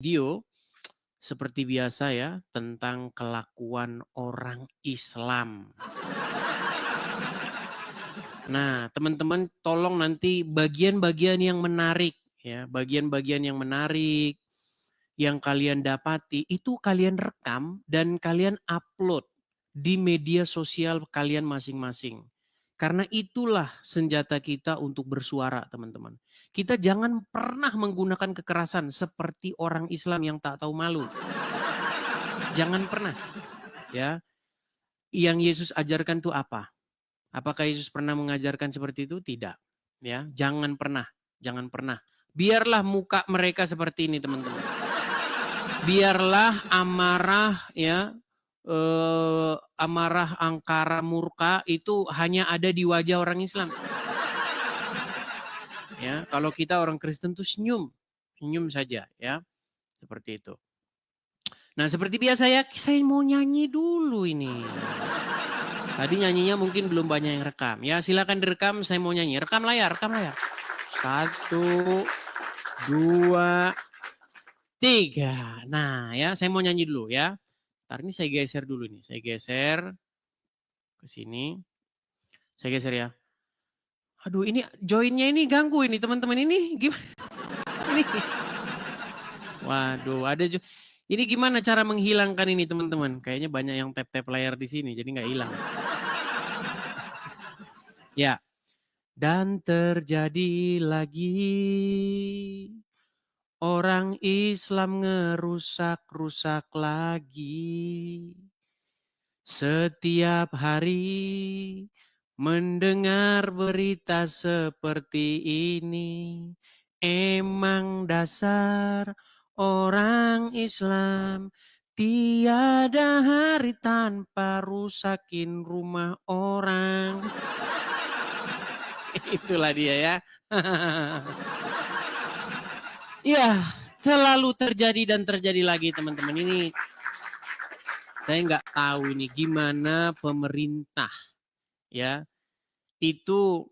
video seperti biasa ya tentang kelakuan orang Islam. Nah, teman-teman tolong nanti bagian-bagian yang menarik ya, bagian-bagian yang menarik yang kalian dapati itu kalian rekam dan kalian upload di media sosial kalian masing-masing. Karena itulah senjata kita untuk bersuara, teman-teman. Kita jangan pernah menggunakan kekerasan seperti orang Islam yang tak tahu malu. Jangan pernah, ya. Yang Yesus ajarkan itu apa? Apakah Yesus pernah mengajarkan seperti itu? Tidak. Ya, jangan pernah, jangan pernah. Biarlah muka mereka seperti ini, teman-teman. Biarlah amarah ya, amarah, angkara, murka itu hanya ada di wajah orang Islam. Ya, kalau kita orang Kristen tuh senyum, senyum saja ya, seperti itu. Nah, seperti biasa ya, saya mau nyanyi dulu ini. Tadi nyanyinya mungkin belum banyak yang rekam. Ya, silakan direkam, saya mau nyanyi. Rekam layar, rekam layar. 1, 2, 3. Nah, ya, saya mau nyanyi dulu ya. Ntar ini saya geser dulu nih. Saya geser ke sini. Saya geser ya. Aduh, ini joinnya ini ganggu ini teman-teman ini. Gimana? Ini. Waduh, ada ini gimana cara menghilangkan ini teman-teman? Kayaknya banyak yang tap-tap layar di sini, jadi nggak hilang. Ya, dan terjadi lagi orang Islam ngerusak-rusak lagi. Setiap hari mendengar berita seperti ini, emang dasar orang Islam tiada hari tanpa rusakin rumah orang. Itulah dia ya. Ya, selalu terjadi dan terjadi lagi teman-teman. Ini saya nggak tahu ini gimana pemerintah ya itu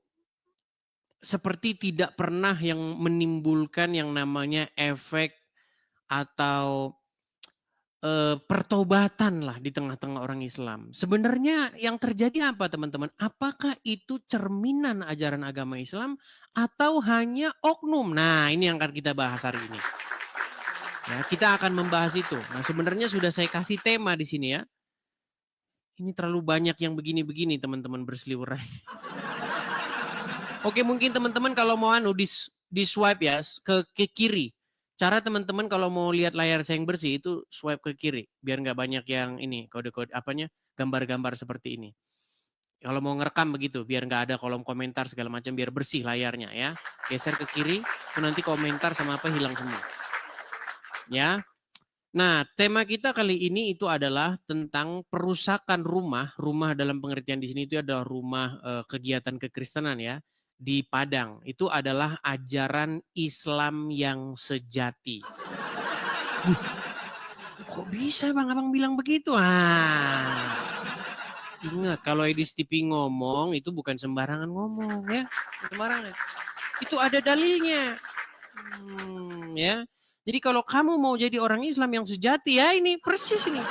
seperti tidak pernah yang menimbulkan yang namanya efek atau pertobatan lah di tengah-tengah orang Islam. Sebenarnya yang terjadi apa teman-teman? Apakah itu cerminan ajaran agama Islam atau hanya oknum? Nah, ini yang akan kita bahas hari ini. Ya, kita akan membahas itu. Nah, sebenarnya sudah saya kasih tema di sini ya. Ini terlalu banyak yang begini-begini teman-teman berseliweran. Oke, mungkin teman-teman kalau mau di swipe ya ke kiri. Cara teman-teman kalau mau lihat layar saya yang bersih itu swipe ke kiri biar nggak banyak yang ini kode-kode apanya gambar-gambar seperti ini. Kalau mau ngerekam begitu biar nggak ada kolom komentar segala macam biar bersih layarnya ya. Geser ke kiri, itu nanti komentar sama apa hilang semua. Ya. Nah, tema kita kali ini itu adalah tentang perusakan rumah. Rumah dalam pengertian di sini itu adalah rumah kegiatan kekristenan ya di Padang. Itu adalah ajaran Islam yang sejati. Kok bisa Bang Abang bilang begitu? Ingat kalau Edis TV ngomong itu bukan sembarangan ngomong ya. Sembarangan. Itu ada dalilnya. Ya. Jadi kalau kamu mau jadi orang Islam yang sejati ya ini persis ini.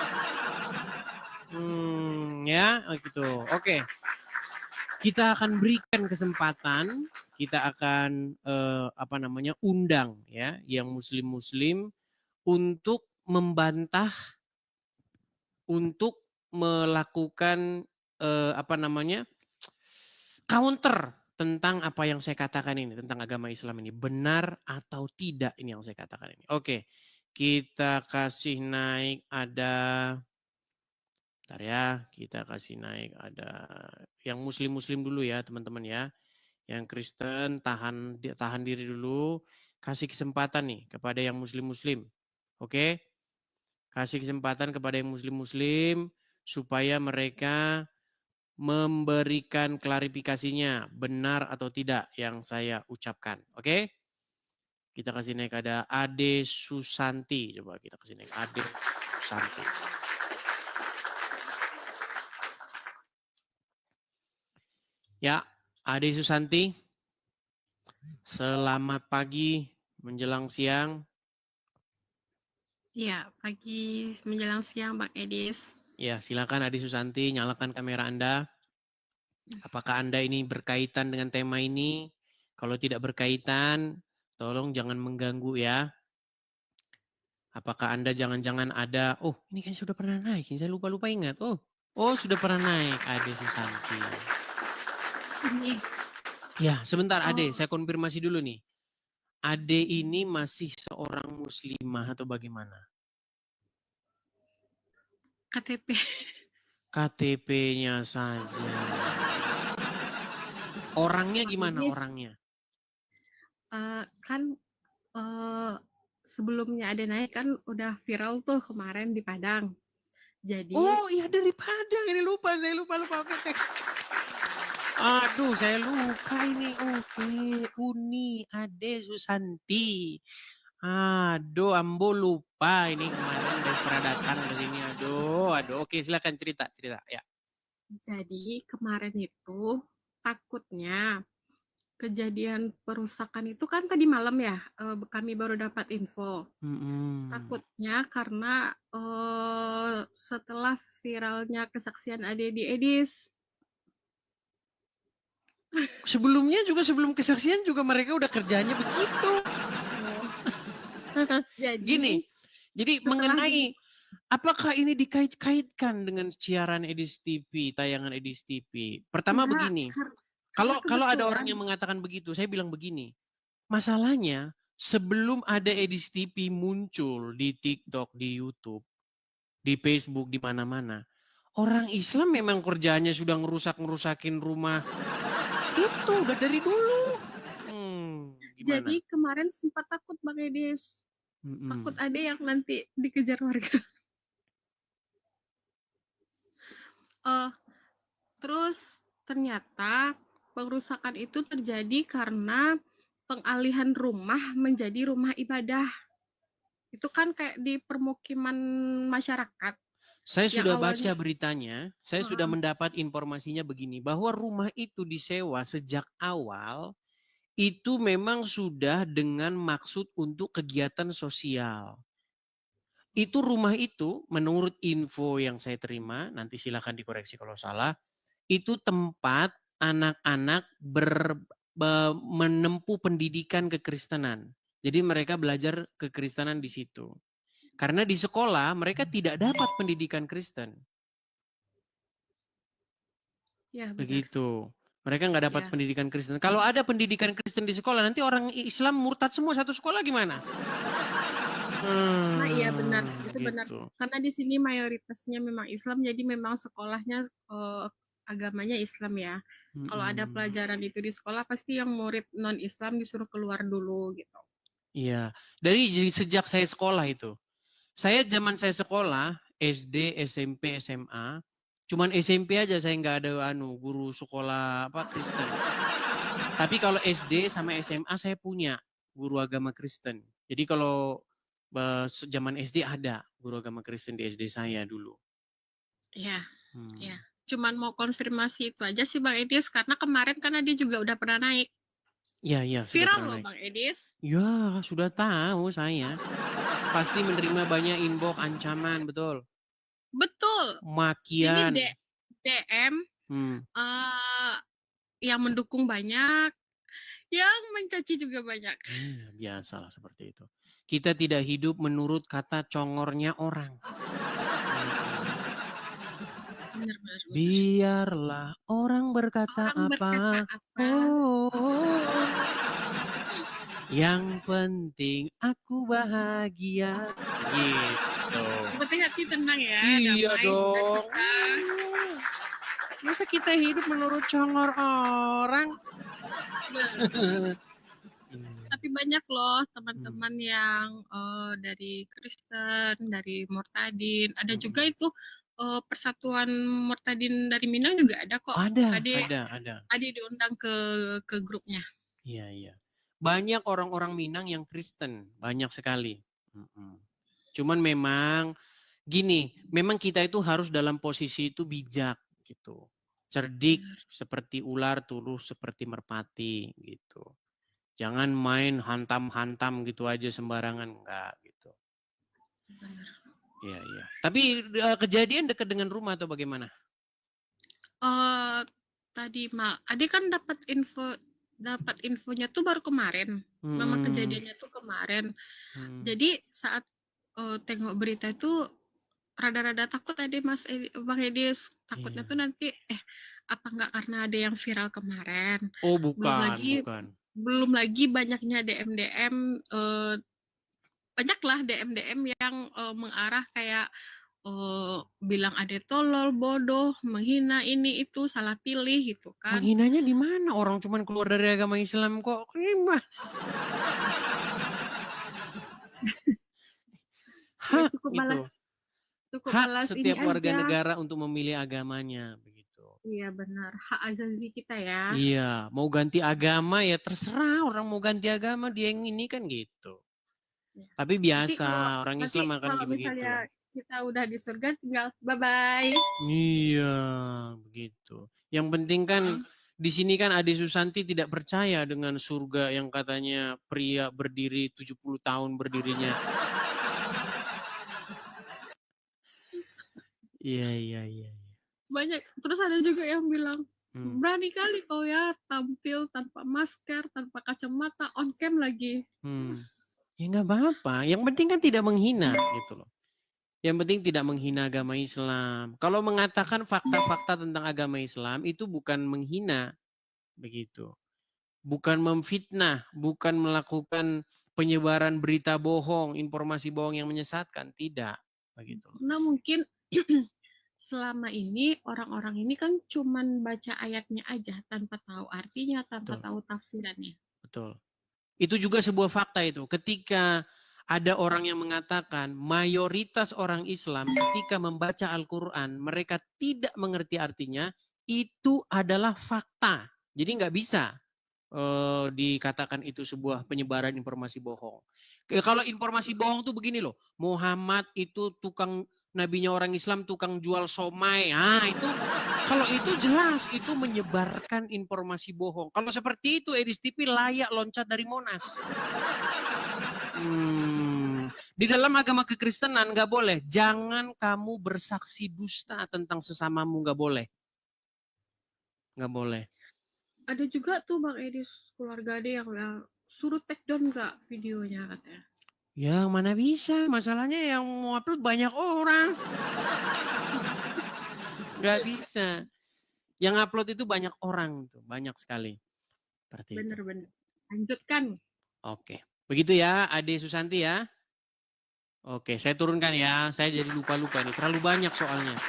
Ya, gitu. Oke. Kita akan berikan kesempatan, kita akan undang ya yang muslim-muslim untuk membantah, untuk melakukan counter tentang apa yang saya katakan ini, tentang agama Islam ini. Benar atau tidak ini yang saya katakan ini. Oke, kita kasih naik ada, bentar ya, kita kasih naik ada yang muslim-muslim dulu ya teman-teman ya. Yang Kristen tahan diri dulu, kasih kesempatan nih kepada yang muslim-muslim. Oke? Kasih kesempatan kepada yang muslim-muslim supaya mereka memberikan klarifikasinya benar atau tidak yang saya ucapkan. Oke? Kita kasih naik ada Ade Susanti. Coba kita kasih naik Ade Susanti. Ya, Ade Susanti. Selamat pagi menjelang siang. Iya, pagi menjelang siang Bang Edis. Ya, silakan Adi Susanti, nyalakan kamera Anda. Apakah Anda ini berkaitan dengan tema ini? Kalau tidak berkaitan, tolong jangan mengganggu ya. Apakah Anda jangan-jangan ada, oh ini kayaknya sudah pernah naik, saya lupa-lupa ingat. Oh sudah pernah naik Ade Susanti. Ini, Ya, sebentar Ade, oh saya konfirmasi dulu nih. Ade ini masih seorang muslimah atau bagaimana? KTP. KTP-nya saja. Orangnya Bang gimana Edis, orangnya? kan sebelumnya ada naik kan udah viral tuh kemarin di Padang. Jadi, Oh iya dari Padang, ini lupa, saya lupa. Oke. Aduh, saya lupa ini. Oke, Uni Ade Susanti. Aduh, Ambo lupa ini kemarin dari pernah datang ke sini. Aduh. Oke, silakan cerita. Ya. kemarin itu takutnya kejadian perusakan itu kan tadi malam ya, kami baru dapat info. Mm-mm. Takutnya karena setelah viralnya kesaksian Ade di Edis. Sebelumnya juga sebelum kesaksian juga mereka udah kerjanya begitu. Oh, jadi Gini, jadi setelah mengenai apakah ini dikait-kaitkan dengan siaran Edis TV, tayangan Edis TV? Pertama enggak, begini, karena kalau ada orang kebetulan yang mengatakan begitu, saya bilang begini, masalahnya sebelum ada Edis TV muncul di TikTok, di YouTube, di Facebook, di mana-mana, orang Islam memang kerjaannya sudah ngerusakin rumah itu udah dari dulu. Gimana? jadi kemarin sempat takut Bang Edis. Takut Mm-mm. ada yang nanti dikejar warga. uh, Terus ternyata pengerusakan itu terjadi karena pengalihan rumah menjadi rumah ibadah. Itu kan kayak di permukiman masyarakat Saya yang sudah baca awalnya beritanya, saya sudah uh, mendapat informasinya begini, bahwa rumah itu disewa sejak awal, itu memang sudah dengan maksud untuk kegiatan sosial. Itu rumah itu, menurut info yang saya terima, nanti silakan dikoreksi kalau salah, itu tempat anak-anak menempuh pendidikan kekristenan. Jadi mereka belajar kekristenan di situ. Karena di sekolah mereka tidak dapat pendidikan Kristen. ya benar. Begitu. Mereka nggak dapat Ya. pendidikan Kristen. Kalau ada pendidikan Kristen di sekolah, nanti orang Islam murtad semua satu sekolah gimana? Nah, iya benar. Itu benar. Gitu. Karena di sini mayoritasnya memang Islam, jadi memang sekolahnya agamanya Islam ya. Kalau ada pelajaran itu di sekolah, pasti yang murid non-Islam disuruh keluar dulu gitu. Iya. Jadi sejak saya sekolah itu. Zaman saya sekolah, SD, SMP, SMA, cuman SMP aja saya nggak ada guru sekolah apa Kristen. Tapi kalau SD sama SMA saya punya guru agama Kristen. Jadi kalau zaman SD ada guru agama Kristen di SD saya dulu. Iya, Hmm. iya. Cuman mau konfirmasi itu aja sih Bang Edis, karena kemarin kan dia juga udah pernah naik. Iya, sudah Viral pernah loh naik. Bang Edis. Ya, sudah tahu saya. Pasti menerima banyak inbox ancaman, betul. Betul. Ini Makian. DM Hmm. yang mendukung banyak, yang mencaci juga banyak. Biasalah seperti itu. Kita tidak hidup menurut kata congornya orang. Benar. Biarlah orang berkata Orang berkata apa. apa? Yang penting aku bahagia. Gitu. Yang penting hati tenang ya, Iya damai, dong. sukacita. Masa kita hidup menurut congor orang? Tapi banyak loh teman-teman yang dari Kristen, dari Murtadin. Ada juga itu persatuan Murtadin dari Minang juga ada kok. Ada. Ade diundang ke grupnya. Iya. Banyak orang-orang Minang yang Kristen, banyak sekali. Cuman memang gini, memang kita itu harus dalam posisi itu bijak gitu. Cerdik seperti ular, tulus seperti merpati gitu. Jangan main hantam-hantam gitu aja sembarangan, enggak gitu. benar. Iya, iya. Tapi kejadian dekat dengan rumah atau bagaimana? Tadi Ade kan dapat infonya tuh baru kemarin. Memang kejadiannya tuh kemarin. Jadi saat tengok berita itu rada-rada takut Ade Bang Edis. Takutnya tuh nanti apa enggak karena ada yang viral kemarin. Oh, Belum bukan. lagi banyaknya DM banyaklah DM yang mengarah kayak bilang Ade tolol, bodoh, menghina ini itu, salah pilih gitu kan. Menghinanya di mana? Orang cuman keluar dari agama Islam kok. Gimana? Hak Cukup itu. Hak balas ini setiap warga aja. negara untuk memilih agamanya begitu. Iya benar, hak azazi kita ya. Iya, mau ganti agama ya terserah orang mau ganti agama dia yang ini kan gitu. Ya. Tapi biasa orang Islam akan kalau begitu. misalnya kita udah di surga tinggal bye-bye. Iya, begitu. Yang penting kan di sini kan Ade Susanti tidak percaya dengan surga yang katanya pria berdiri 70 tahun berdirinya. Iya. Banyak. Terus ada juga yang bilang, berani kali kau ya tampil tanpa masker, tanpa kacamata, on cam lagi. Ya nggak apa-apa. Yang penting kan tidak menghina gitu loh. Yang penting tidak menghina agama Islam. Kalau mengatakan fakta-fakta tentang agama Islam itu bukan menghina begitu. Bukan memfitnah, bukan melakukan penyebaran berita bohong, informasi bohong yang menyesatkan, tidak begitu. Nah, mungkin selama ini orang-orang ini kan cuman baca ayatnya aja tanpa tahu artinya, tanpa tahu tafsirannya. Betul. Itu juga sebuah fakta itu. Ketika ada orang yang mengatakan mayoritas orang Islam ketika membaca Al-Quran mereka tidak mengerti artinya, itu adalah fakta. Jadi nggak bisa dikatakan itu sebuah penyebaran informasi bohong. Kalau informasi bohong tuh begini loh, Muhammad itu tukang nabinya orang Islam tukang jual somai. Itu kalau itu jelas itu menyebarkan informasi bohong. Kalau seperti itu Edis TV layak loncat dari Monas. Di dalam agama kekristenan nggak boleh. Jangan kamu bersaksi dusta tentang sesamamu, nggak boleh. Nggak boleh. Ada juga tuh Bang Edis keluarga dia yang suruh take down nggak videonya katanya. Ya mana bisa, masalahnya yang mau upload banyak orang. Nggak bisa. Yang upload itu banyak orang, tuh, banyak sekali. Bener. Lanjutkan. Oke, begitu ya Ade Susanti ya. Oke, saya turunkan ya. Saya jadi lupa-lupa nih, terlalu banyak soalnya.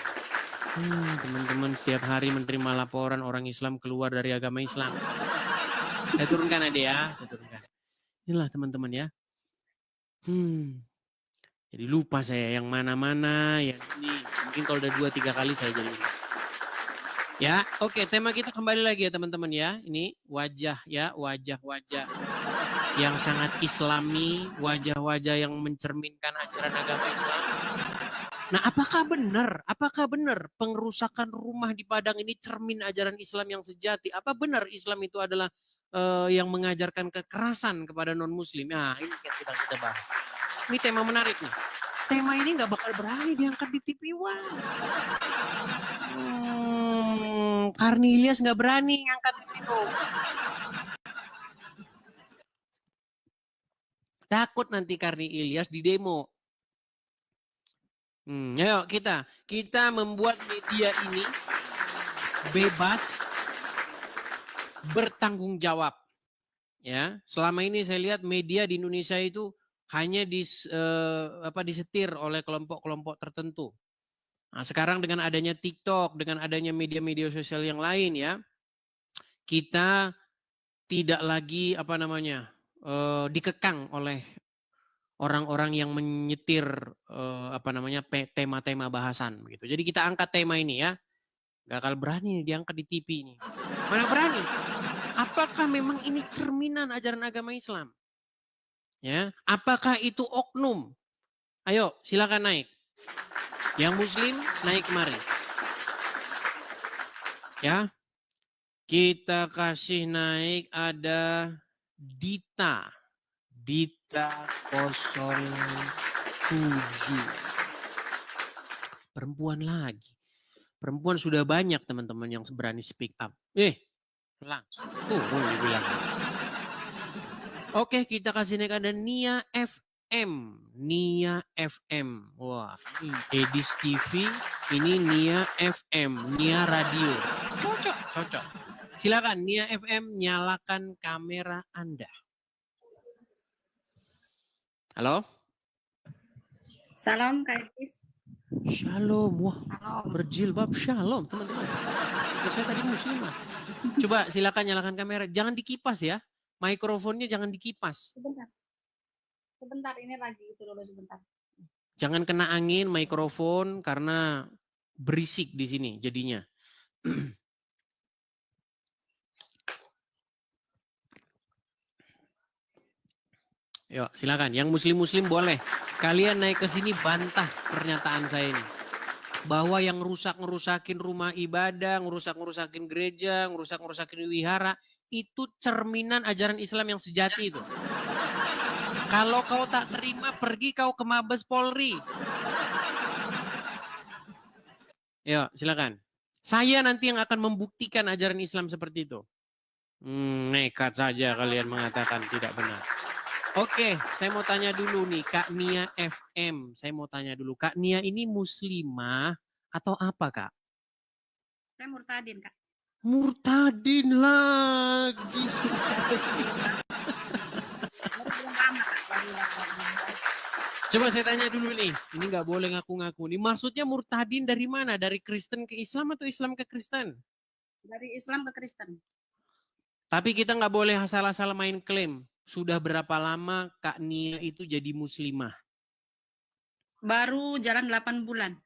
Teman-teman setiap hari menerima laporan orang Islam keluar dari agama Islam. Saya turunkan Ade ya, saya turunkan. Inilah teman-teman ya. Jadi lupa saya yang mana-mana, yang ini. Mungkin kalau udah 2-3 kali saya jadi ini. Ya, oke, tema kita kembali lagi ya teman-teman ya. Ini wajah ya, wajah-wajah yang sangat islami, wajah-wajah yang mencerminkan ajaran agama Islam. Nah, apakah benar pengerusakan rumah di Padang ini cermin ajaran Islam yang sejati? Apa benar Islam itu adalah yang mengajarkan kekerasan kepada non-muslim? Nah, ini yang kita bahas. Ini tema menarik nih. Tema ini nggak bakal berani diangkat di TV One. Karni Ilyas nggak berani ngangkat itu. Takut nanti Karni Ilyas di demo. Ayo kita membuat media ini bebas bertanggung jawab. Ya, selama ini saya lihat media di Indonesia itu hanya disetir oleh kelompok-kelompok tertentu. Nah, sekarang dengan adanya TikTok, dengan adanya media-media sosial yang lain ya, kita tidak lagi dikekang oleh orang-orang yang menyetir tema-tema bahasan begitu. Jadi kita angkat tema ini ya. Gak akan berani diangkat di TV ini. Mana berani? Apakah memang ini cerminan ajaran agama Islam? Ya, apakah itu oknum? Ayo, silakan naik. Yang muslim naik kemari. Ya. Kita kasih naik ada Dita 0 7. Perempuan lagi. Perempuan sudah banyak teman-teman yang berani speak up. Langsung turun dibilang. Oke, kita kasih naik ada Nia FM. Nia FM. Wah, ini Edis TV. Ini Nia FM. Nia Radio. Cocok. Silakan Nia FM, nyalakan kamera Anda. Halo? Salam Kak Edis. Shalom. Wah, Salam. berjilbab. Shalom teman-teman. Saya tadi muslimah. Coba silakan nyalakan kamera. Jangan dikipas ya. Mikrofonnya jangan dikipas. Sebentar, ini lagi itu dulu sebentar. Jangan kena angin mikrofon karena berisik di sini jadinya. Yuk, silakan. Yang muslim-muslim boleh. Kalian naik ke sini bantah pernyataan saya ini. Bahwa yang ngerusakin rumah ibadah, ngerusakin gereja, ngerusakin wihara, itu cerminan ajaran Islam yang sejati itu. Kalau kau tak terima, pergi kau ke Mabes Polri. Yuk, silakan. Saya nanti yang akan membuktikan ajaran Islam seperti itu. Nekat saja kalian mengatakan tidak benar. Oke, saya mau tanya dulu nih, Kak Nia FM. Saya mau tanya dulu, Kak Nia ini muslimah atau apa, Kak? Saya murtadin, Kak. Murtadin lagi. Coba saya tanya dulu nih, ini nggak boleh ngaku-ngaku nih. Maksudnya murtadin dari mana? Dari Kristen ke Islam atau Islam ke Kristen? Dari Islam ke Kristen. Tapi kita nggak boleh asal-asal main klaim. Sudah berapa lama Kak Nia itu jadi muslimah? Baru jalan 8 bulan.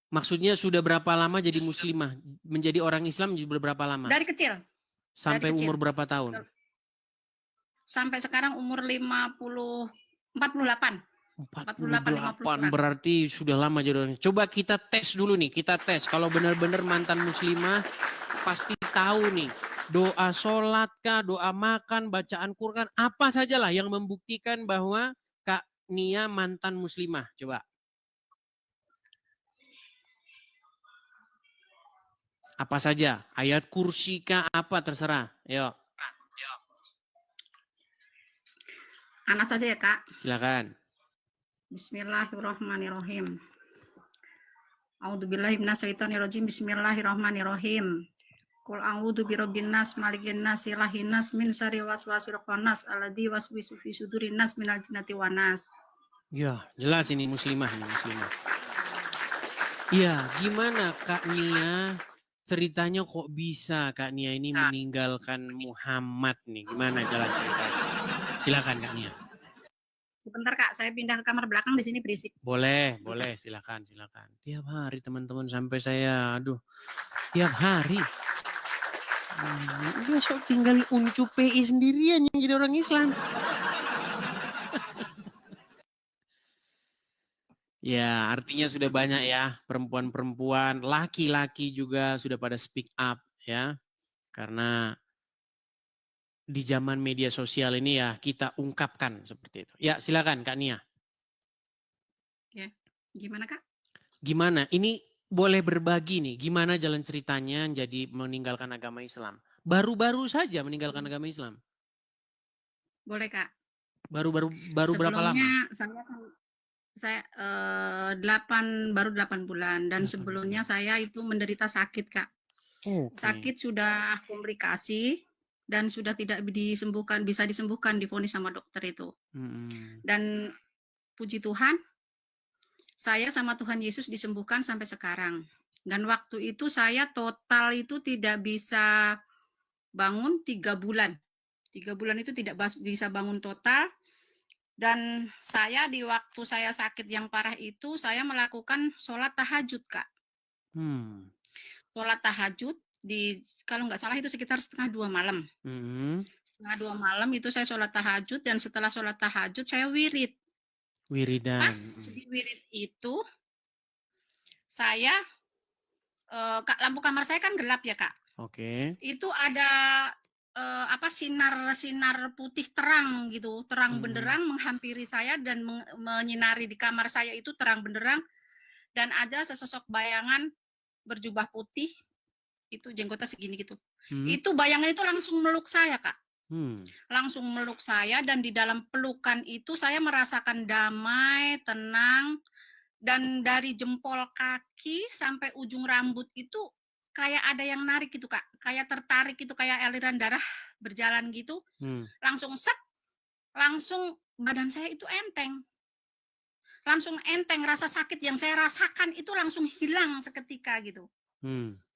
Maksudnya sudah berapa lama jadi muslimah? Menjadi orang Islam sudah berapa lama? Dari kecil. Sampai umur berapa tahun? Sampai sekarang umur 48. 48 berarti sudah lama jadi orang. Coba kita tes dulu nih, kita tes. Kalau benar-benar mantan muslimah pasti tahu nih. Doa sholat kah, doa makan, bacaan Quran, apa sajalah yang membuktikan bahwa Kak Nia mantan muslimah. Coba. Apa saja? Ayat kursi kah, apa terserah. Yuk. Anak saja ya, Kak. Silakan. Bismillahirrahmanirrahim. A'udzubillahi minasyaitonirrajim. Bismillahirrahmanirrahim. Qul a'udzu birabbin nas, malikin nas, ilahin nas, min syarri waswasil khannas, alladzi waswisu fi sudurin nas minal jinnati wan nas. Ya, jelas ini muslimah. Iya, gimana Kak Nia? Ceritanya kok bisa Kak Nia ini meninggalkan Muhammad nih? Gimana jalan ceritanya? Silakan Kak Nia. Sebentar Kak, saya pindah ke kamar belakang, di sini berisik. Boleh, silakan. Tiap hari teman-teman sampai saya, tiap hari. Besok tinggal uncu PI sendirian yang jadi orang Islam. Ya, artinya sudah banyak ya perempuan-perempuan, laki-laki juga sudah pada speak up ya. Karena di zaman media sosial ini ya kita ungkapkan seperti itu. Ya, silakan Kak Nia. Ya, gimana Kak? Gimana? Ini boleh berbagi nih, gimana jalan ceritanya jadi meninggalkan agama Islam? Baru-baru saja meninggalkan agama Islam. Boleh Kak. Baru berapa lama? Saya 8 bulan dan sebelumnya saya itu menderita sakit Kak. Sakit sudah komplikasi dan sudah tidak bisa disembuhkan, divonis sama dokter itu. Dan puji Tuhan, saya sama Tuhan Yesus disembuhkan sampai sekarang. Dan waktu itu saya total itu tidak bisa bangun 3 bulan. 3 bulan itu tidak bisa bangun total. Dan saya di waktu saya sakit yang parah itu, saya melakukan sholat tahajud, Kak. Sholat tahajud, kalau nggak salah itu sekitar 1:30 malam. 1:30 malam itu saya sholat tahajud, dan setelah sholat tahajud saya wirid. Wiridan. Pas di wirid itu, saya, lampu kamar saya kan gelap ya, Kak. Oke. Itu ada sinar putih terang gitu, terang benderang menghampiri saya dan menyinari di kamar saya itu terang benderang, dan ada sesosok bayangan berjubah putih, itu jenggotnya segini gitu. Itu bayangan itu langsung meluk saya, Kak. Langsung meluk saya, dan di dalam pelukan itu saya merasakan damai, tenang, dan dari jempol kaki sampai ujung rambut itu kayak ada yang narik gitu, Kak. Kayak tertarik gitu, kayak aliran darah berjalan gitu. Langsung set, langsung badan saya itu enteng. Langsung enteng, rasa sakit yang saya rasakan itu langsung hilang seketika gitu.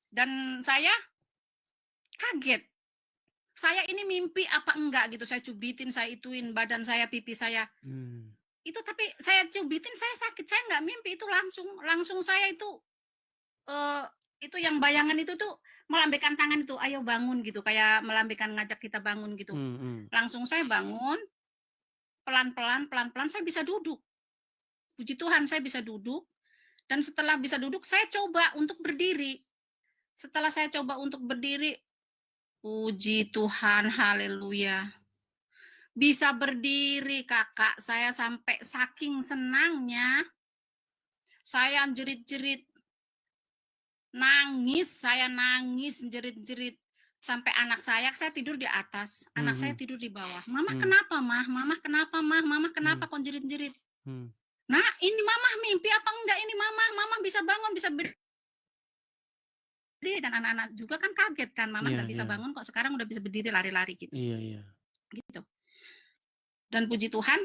Dan saya kaget. Saya ini mimpi apa enggak gitu. Saya cubitin, saya ituin badan saya, pipi saya. Itu tapi saya cubitin, saya sakit. Saya enggak mimpi, itu langsung saya itu yang bayangan itu tuh melambaikan tangan itu, ayo bangun gitu, kayak melambaikan, ngajak kita bangun gitu. Langsung saya bangun, pelan-pelan saya bisa duduk. Puji Tuhan saya bisa duduk, dan setelah bisa duduk saya coba untuk berdiri. Setelah saya coba untuk berdiri, puji Tuhan, haleluya. Bisa berdiri, Kakak. Saya sampai saking senangnya, saya jerit-jerit, saya nangis, jerit-jerit. Sampai anak saya tidur di atas, anak saya tidur di bawah. Mama kenapa, Mah? Mama kenapa, Mah? Mama kenapa kok jerit-jerit? Nah, ini Mama mimpi apa enggak ini, Mama bisa bangun, bisa berdiri. Dan anak-anak juga kan kaget kan, Mama nggak bisa bangun kok sekarang udah bisa berdiri, lari-lari gitu. Gitu. Dan puji Tuhan,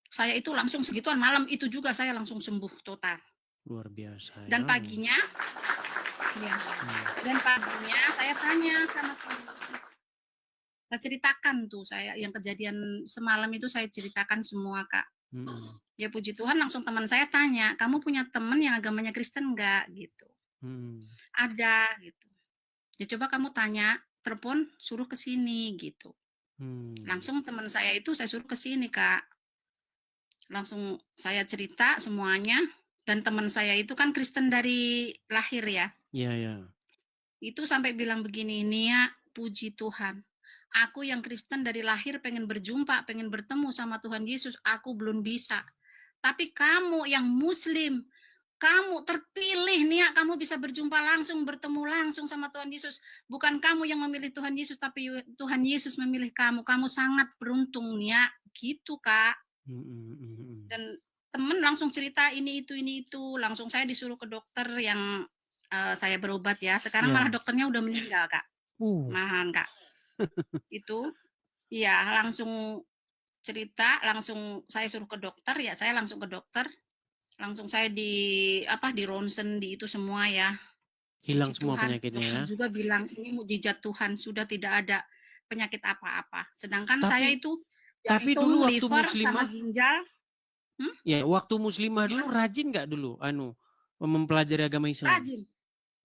saya itu langsung segituan, malam itu juga saya langsung sembuh total. Luar biasa. Dan paginya, saya tanya sama teman, saya ceritakan tuh, saya yang kejadian semalam itu saya ceritakan semua, Kak. Ya puji Tuhan, langsung teman saya tanya, kamu punya teman yang agamanya Kristen enggak gitu? Ada gitu. Ya coba kamu tanya, telepon, suruh ke sini gitu. Langsung teman saya itu saya suruh ke sini, Kak. Langsung saya cerita semuanya, dan teman saya itu kan Kristen dari lahir ya. Iya. Itu sampai bilang begini, Nia, puji Tuhan. Aku yang Kristen dari lahir pengen berjumpa, pengen bertemu sama Tuhan Yesus, aku belum bisa. Tapi kamu yang Muslim, kamu terpilih, Nia, kamu bisa berjumpa langsung, bertemu langsung sama Tuhan Yesus. Bukan kamu yang memilih Tuhan Yesus, tapi Tuhan Yesus memilih kamu. Kamu sangat beruntung, Nia. Gitu, Kak. Dan temen langsung cerita ini itu. Langsung saya disuruh ke dokter yang saya berobat ya. Sekarang malah dokternya udah meninggal, Kak. Malahan, Kak. Itu, ya langsung cerita, langsung saya suruh ke dokter, ya saya langsung ke dokter. Langsung saya di ronsen, di itu semua ya. Hilang semua penyakitnya ya. Juga bilang ini mukjizat Tuhan, sudah tidak ada penyakit apa-apa. Sedangkan saya itu tapi dulu waktu liver muslimah sama ginjal. Ya, waktu muslimah dulu rajin nggak dulu mempelajari agama Islam?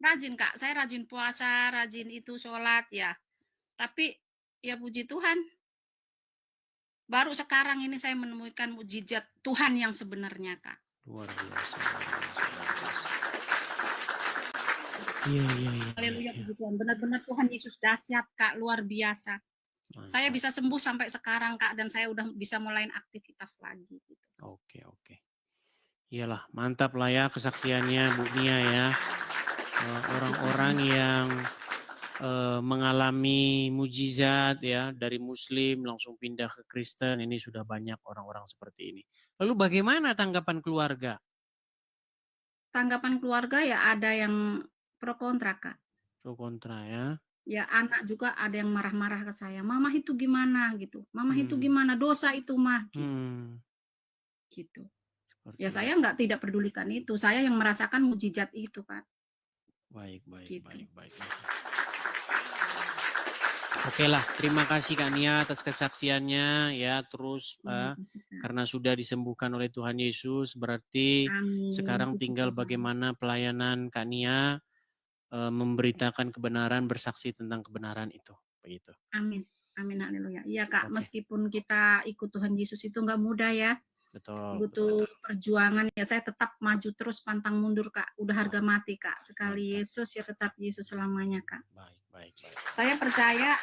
Rajin, Kak. Saya rajin puasa, rajin itu sholat ya. Tapi ya puji Tuhan, baru sekarang ini saya menemukan mukjizat Tuhan yang sebenarnya, Kak. Luar biasa. Iya. Haleluya, puji Tuhan. Benar-benar Tuhan Yesus dahsyat, Kak, luar biasa. Mantap. Saya bisa sembuh sampai sekarang, Kak, dan saya udah bisa mulai aktivitas lagi gitu. Oke. Iyalah, mantap lah ya kesaksiannya Bu Nia ya. Orang-orang yang mengalami mujizat ya, dari Muslim langsung pindah ke Kristen, ini sudah banyak orang-orang seperti ini. Lalu bagaimana tanggapan keluarga? Tanggapan keluarga ya ada yang pro kontra, Kak. Pro kontra ya. Ya anak juga ada yang marah-marah ke saya. Mama itu gimana gitu. Mama itu gimana, dosa itu mah gitu. Gitu. Ya saya tidak pedulikan itu. Saya yang merasakan mujizat itu, Kak. Baik. Oke lah, terima kasih Kak Nia atas kesaksiannya ya. Terus karena sudah disembuhkan oleh Tuhan Yesus, berarti sekarang tinggal bagaimana pelayanan Kak Nia memberitakan kebenaran, bersaksi tentang kebenaran itu, begitu. Amin, haleluya. Iya Kak, meskipun kita ikut Tuhan Yesus itu nggak mudah ya. Butuh perjuangan ya. Saya tetap maju terus, pantang mundur, Kak. Udah harga mati, Kak. Sekali Yesus ya tetap Yesus selamanya, Kak. Baik. Saya percaya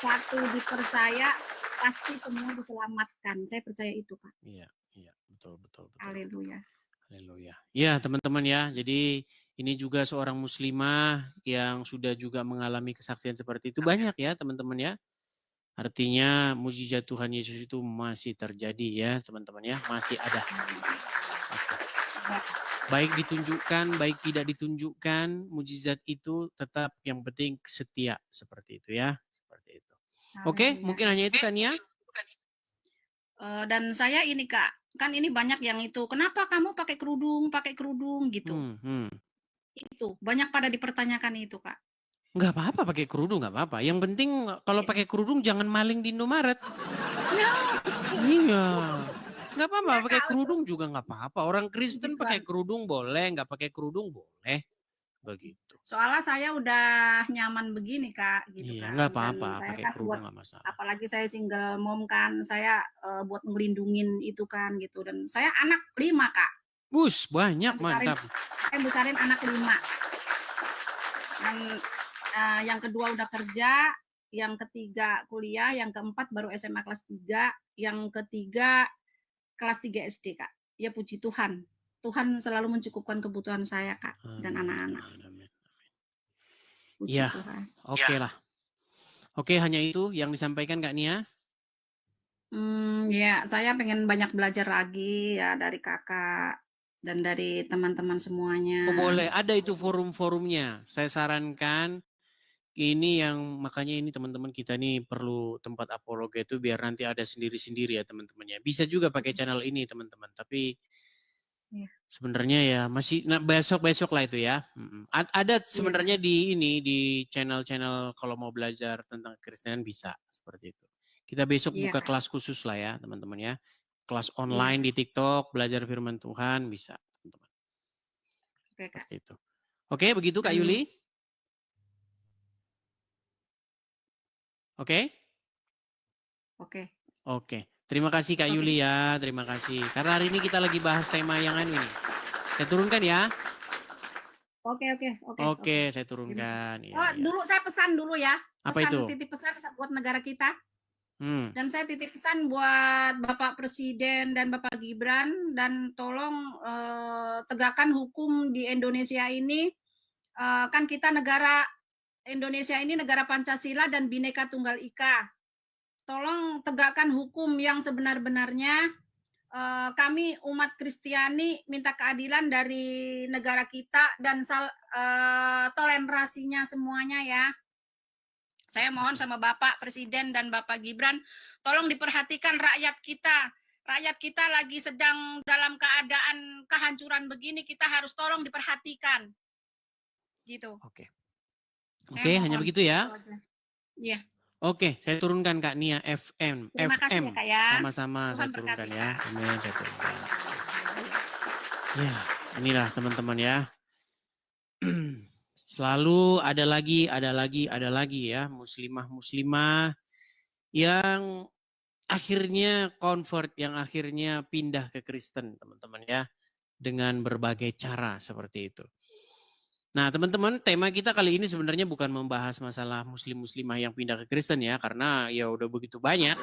waktu dipercaya pasti semua diselamatkan. Saya percaya itu, Kak. Iya, betul. Haleluya. Ya, teman-teman ya. Jadi ini juga seorang muslimah yang sudah juga mengalami kesaksian seperti itu. Banyak ya, teman-teman ya. Artinya mujizat Tuhan Yesus itu masih terjadi ya, teman-teman ya. Masih ada. Baik ditunjukkan, baik tidak ditunjukkan, mujizat itu tetap yang penting setia seperti itu ya. Seperti itu. Oke, mungkin hanya itu kan ya. Dan saya ini Kak, kan ini banyak yang itu, kenapa kamu pakai kerudung gitu. Itu banyak pada dipertanyakan itu Kak. Nggak apa-apa pakai kerudung, nggak apa-apa. Yang penting kalau pakai kerudung jangan maling di Indomaret. Iya. Nggak apa-apa, pakai kerudung juga nggak apa-apa. Orang Kristen pakai kerudung boleh, nggak pakai kerudung boleh. Begitu. Soalnya saya udah nyaman begini Kak, gitu iya, kan. Nggak apa-apa, pakai kan kerudung nggak masalah. Apalagi saya single mom kan, saya buat ngelindungin itu kan gitu. Dan saya anak 5 Kak. Bus, banyak, mantap. Saya besarin anak 5. Dan yang kedua udah kerja, yang ketiga kuliah, yang keempat baru SMA kelas 3, yang ketiga kelas 3 SD Kak. Ya puji Tuhan. Tuhan selalu mencukupkan kebutuhan saya Kak dan anak-anak. Iya, oke lah. Oke, hanya itu yang disampaikan Kak Nia? Ya, saya pengen banyak belajar lagi ya dari kakak dan dari teman-teman semuanya. Oh boleh, ada itu forum-forumnya. Saya sarankan ini yang makanya ini teman-teman kita nih perlu tempat apologa itu biar nanti ada sendiri-sendiri ya teman-teman ya. Bisa juga pakai channel ini teman-teman, tapi sebenarnya ya masih besok lah itu ya. Ada sebenarnya di ini di channel-channel kalau mau belajar tentang Kekristenan bisa seperti itu. Kita besok buka kelas khusus lah ya teman-teman ya. Kelas online di TikTok belajar firman Tuhan bisa teman-teman. Seperti itu. Oke, begitu Kak Yuli. Oke. Terima kasih Kak Yuli ya, terima kasih. Karena hari ini kita lagi bahas tema yang ini. Saya turunkan ya. Oke, saya turunkan. Dulu saya pesan dulu ya. Apa itu? Titip pesan buat negara kita. Dan saya titip pesan buat Bapak Presiden dan Bapak Gibran dan tolong tegakkan hukum di Indonesia ini. Kan kita negara Indonesia ini negara Pancasila dan Bhinneka Tunggal Ika. Tolong tegakkan hukum yang sebenar-benarnya. Kami umat Kristiani minta keadilan dari negara kita dan toleransinya semuanya ya. Saya mohon sama Bapak Presiden dan Bapak Gibran, tolong diperhatikan rakyat kita. Rakyat kita lagi sedang dalam keadaan kehancuran begini, kita harus tolong diperhatikan. Gitu. Oke, hanya begitu ya? Iya. Oke, saya turunkan Kak Nia FM. Terima kasih ya Kak ya. Sama-sama saya turunkan ya. Amin, saya turunkan. Ya, inilah teman-teman ya. Selalu ada lagi ya muslimah yang akhirnya convert, yang akhirnya pindah ke Kristen teman-teman ya. Dengan berbagai cara seperti itu. Nah teman-teman, tema kita kali ini sebenarnya bukan membahas masalah muslim-muslimah yang pindah ke Kristen ya, karena ya udah begitu banyak.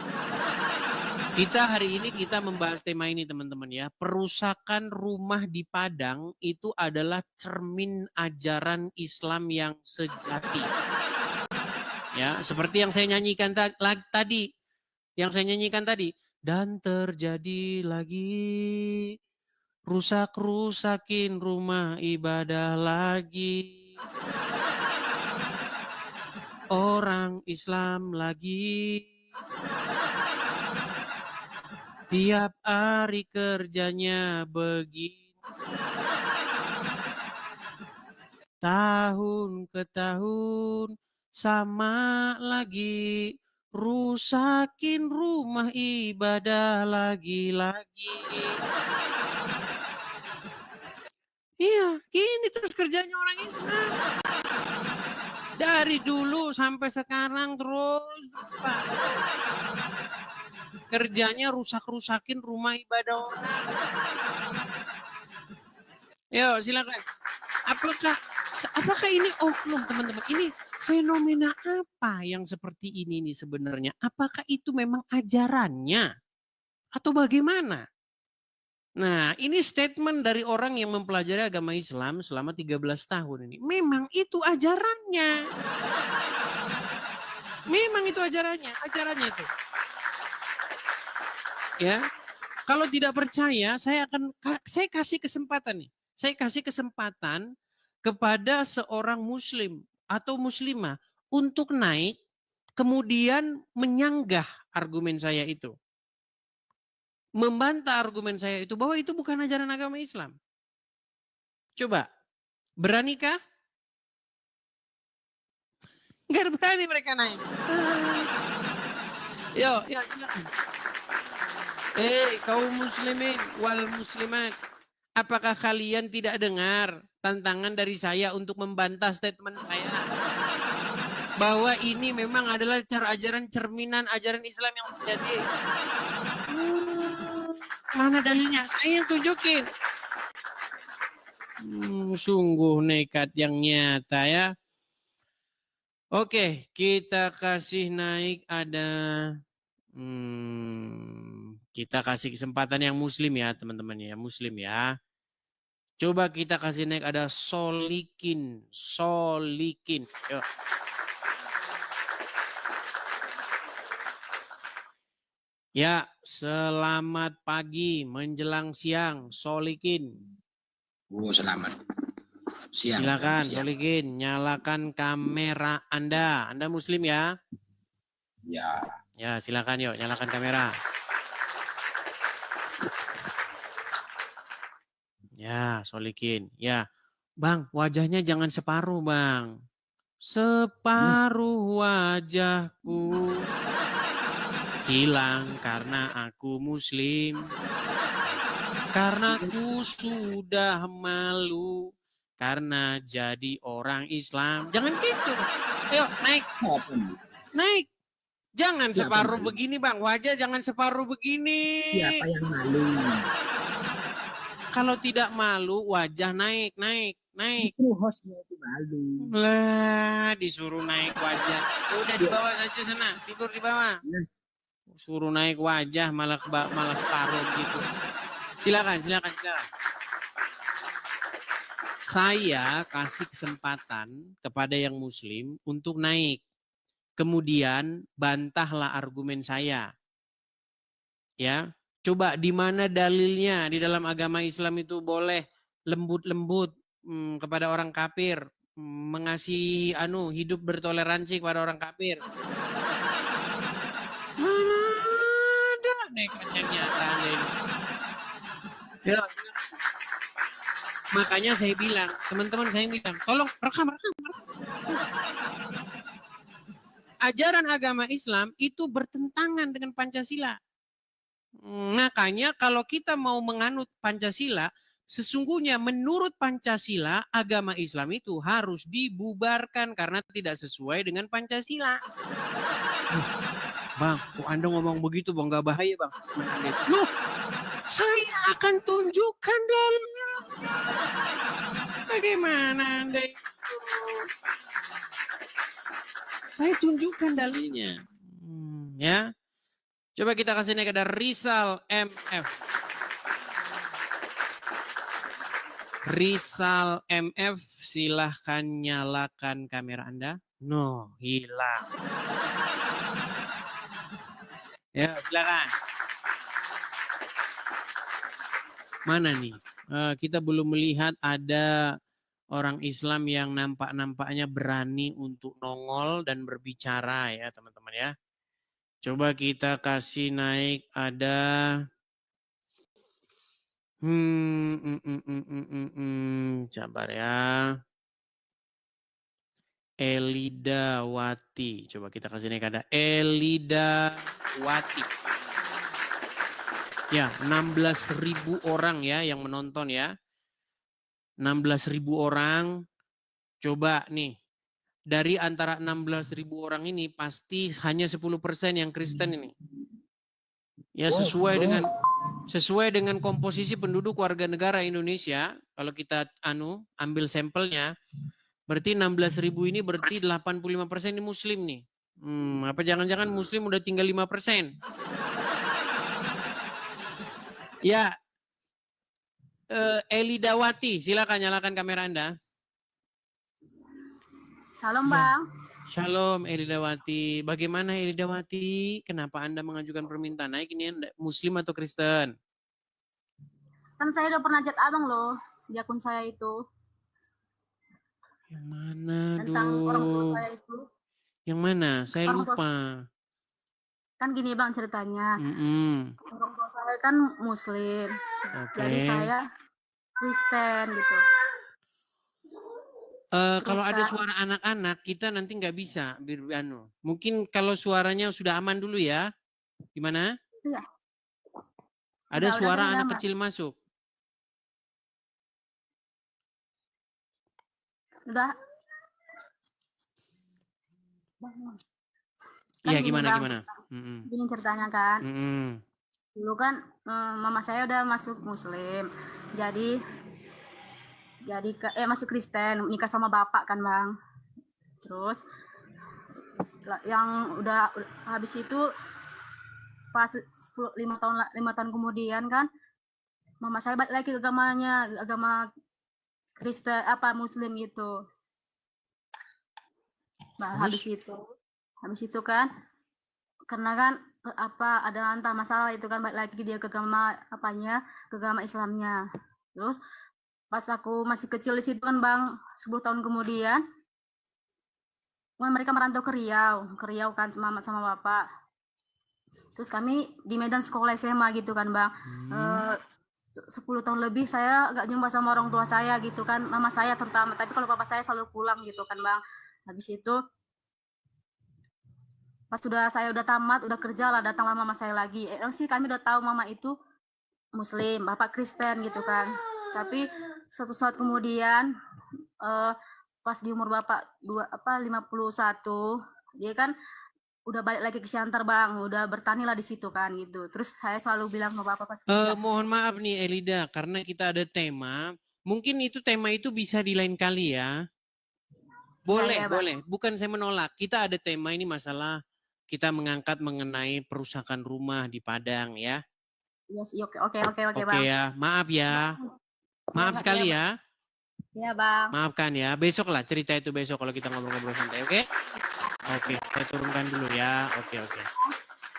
Hari ini kita membahas tema ini teman-teman ya, perusakan rumah di Padang itu adalah cermin ajaran Islam yang sejati. Ya, seperti yang saya nyanyikan tadi, dan terjadi lagi. Rusak-rusakin rumah ibadah lagi. Orang Islam lagi. Tiap hari kerjanya begini. Tahun ke tahun sama lagi. Rusakin rumah ibadah lagi-lagi. Iya, gini terus kerjanya orang Islam. Dari dulu sampai sekarang terus. Kerjanya rusak-rusakin rumah ibadah orang. Yo, silakan. Apakah ini oknum teman-teman? Ini fenomena apa yang seperti ini nih sebenarnya? Apakah itu memang ajarannya? Atau bagaimana? Nah, ini statement dari orang yang mempelajari agama Islam selama 13 tahun ini. Memang itu ajarannya. Memang itu ajarannya itu. Ya. Kalau tidak percaya, saya kasih kesempatan nih. Saya kasih kesempatan kepada seorang muslim atau muslimah untuk naik kemudian menyanggah argumen saya itu. Membantah argumen saya itu bahwa itu bukan ajaran agama Islam. Coba, beranikah? Enggak berani mereka naik. Yo, silakan. Kaum muslimin wal muslimat, apakah kalian tidak dengar tantangan dari saya untuk membantah statement saya? Bahwa ini memang adalah cara ajaran cerminan ajaran Islam yang terjadi. Mana dalilnya? Saya yang tunjukin. Sungguh nekat yang nyata ya. Oke, kita kasih naik ada. Kita kasih kesempatan yang muslim ya teman-teman ya. Muslim ya. Coba kita kasih naik ada Solikin. Yuk. Ya, selamat pagi menjelang siang, Solikin. Selamat siang. Silakan, Solikin, nyalakan kamera Anda. Anda muslim ya? Ya. Ya, silakan yuk, nyalakan kamera. Ya, Solikin. Ya, Bang, wajahnya jangan separuh, Bang. Separuh wajahku hilang karena aku muslim. Karena aku sudah malu karena jadi orang Islam. Jangan gitu. Ayo naik. Naik. Jangan separuh begini Bang. Wajah jangan separuh begini. Siapa yang malu? Kalau tidak malu wajah naik. Itu hostnya itu malu. Lah disuruh naik wajah. Udah di bawah saja sana. Tidur di bawah. Suruh naik wajah malah separuh gitu. Silakan. Saya kasih kesempatan kepada yang muslim untuk naik. Kemudian bantahlah argumen saya. Ya. Coba di mana dalilnya di dalam agama Islam itu boleh lembut-lembut kepada orang kafir, mengasihi hidup bertoleransi kepada orang kafir. Ada nekat yang nyata ini. Ya. Makanya saya bilang, teman-teman saya bilang, tolong rekam. Ajaran agama Islam itu bertentangan dengan Pancasila. Makanya kalau kita mau menganut Pancasila, sesungguhnya menurut Pancasila, agama Islam itu harus dibubarkan karena tidak sesuai dengan Pancasila. Bang, kok Anda ngomong begitu Bang, gak bahaya Bang? Loh, saya akan tunjukkan dalilnya. Bagaimana Anda itu? Saya tunjukkan dalilnya. Ya. Coba kita kasih naik ada Rizal MF. Rizal MF, silahkan nyalakan kamera Anda. No, hilang. Ya, silakan. Mana nih? Kita belum melihat ada orang Islam yang nampaknya berani untuk nongol dan berbicara ya teman-teman ya. Coba kita kasih naik ada sabar ya. Elida Wati. Coba kita kasih naik ada Elida Wati. Ya, 16.000 orang ya yang menonton ya. 16.000 orang. Coba nih. Dari antara 16.000 orang ini pasti hanya 10% yang Kristen ini. Ya sesuai dengan komposisi penduduk warga negara Indonesia, kalau kita ambil sampelnya, Berarti 16.000 ini berarti 85% ini muslim nih. Apa jangan-jangan muslim udah tinggal 5%? Ya, Elidawati, silakan nyalakan kamera Anda. Salam Ya. Bang. Shalom Elidawati. Bagaimana Elidawati? Kenapa Anda mengajukan permintaan naik ini muslim atau Kristen? Kan saya udah pernah chat abang loh di akun saya itu. Yang mana? Tentang orang tua saya itu. Yang mana? Saya lupa. Kan gini Bang ceritanya. Orang tua saya kan muslim. Jadi saya Kristen gitu. Kalau ada suara anak-anak kita nanti nggak bisa. Mungkin kalau suaranya sudah aman dulu ya. Gimana? Iya. Ada suara anak kecil masuk. Udah. Iya kan gimana? Gini ceritanya kan. Dulu kan mama saya udah masuk muslim. Jadi masuk Kristen, nikah sama bapak kan Bang. Terus yang udah habis itu pas 5 tahun kemudian kan mama saya balik lagi ke agama Kristen muslim gitu. Nah, habis itu kan karena kan ada entah masalah itu kan balik lagi dia ke agama ke agama Islamnya. Terus pas aku masih kecil di situ kan Bang, 10 tahun kemudian mereka merantau ke Riau kan sama bapak. Terus kami di Medan sekolah SMA gitu kan Bang. 10 tahun lebih saya gak jumpa sama orang tua saya gitu kan, mama saya terutama, tapi kalau papa saya selalu pulang gitu kan Bang. Habis itu pas saya udah tamat, udah kerja lah, datanglah mama saya lagi. Sih kami udah tahu mama itu muslim, bapak Kristen gitu kan. Tapi suatu saat kemudian pas di umur bapak 51, dia kan udah balik lagi ke Siantar Bang, udah bertani lah di situ kan gitu. Terus saya selalu bilang ke bapak mohon maaf nih Elida, karena kita ada tema, mungkin tema itu bisa di lain kali ya. Boleh, ya, boleh. Bukan saya menolak. Kita ada tema ini masalah kita mengangkat mengenai perusakan rumah di Padang ya. Yes, oke Bang. Oke ya, maaf ya. Maaf sekali ya. Iya Bang. Maafkan ya, besok lah cerita itu besok kalau kita ngobrol-ngobrol santai, oke? Oke, saya turunkan dulu ya. Oke.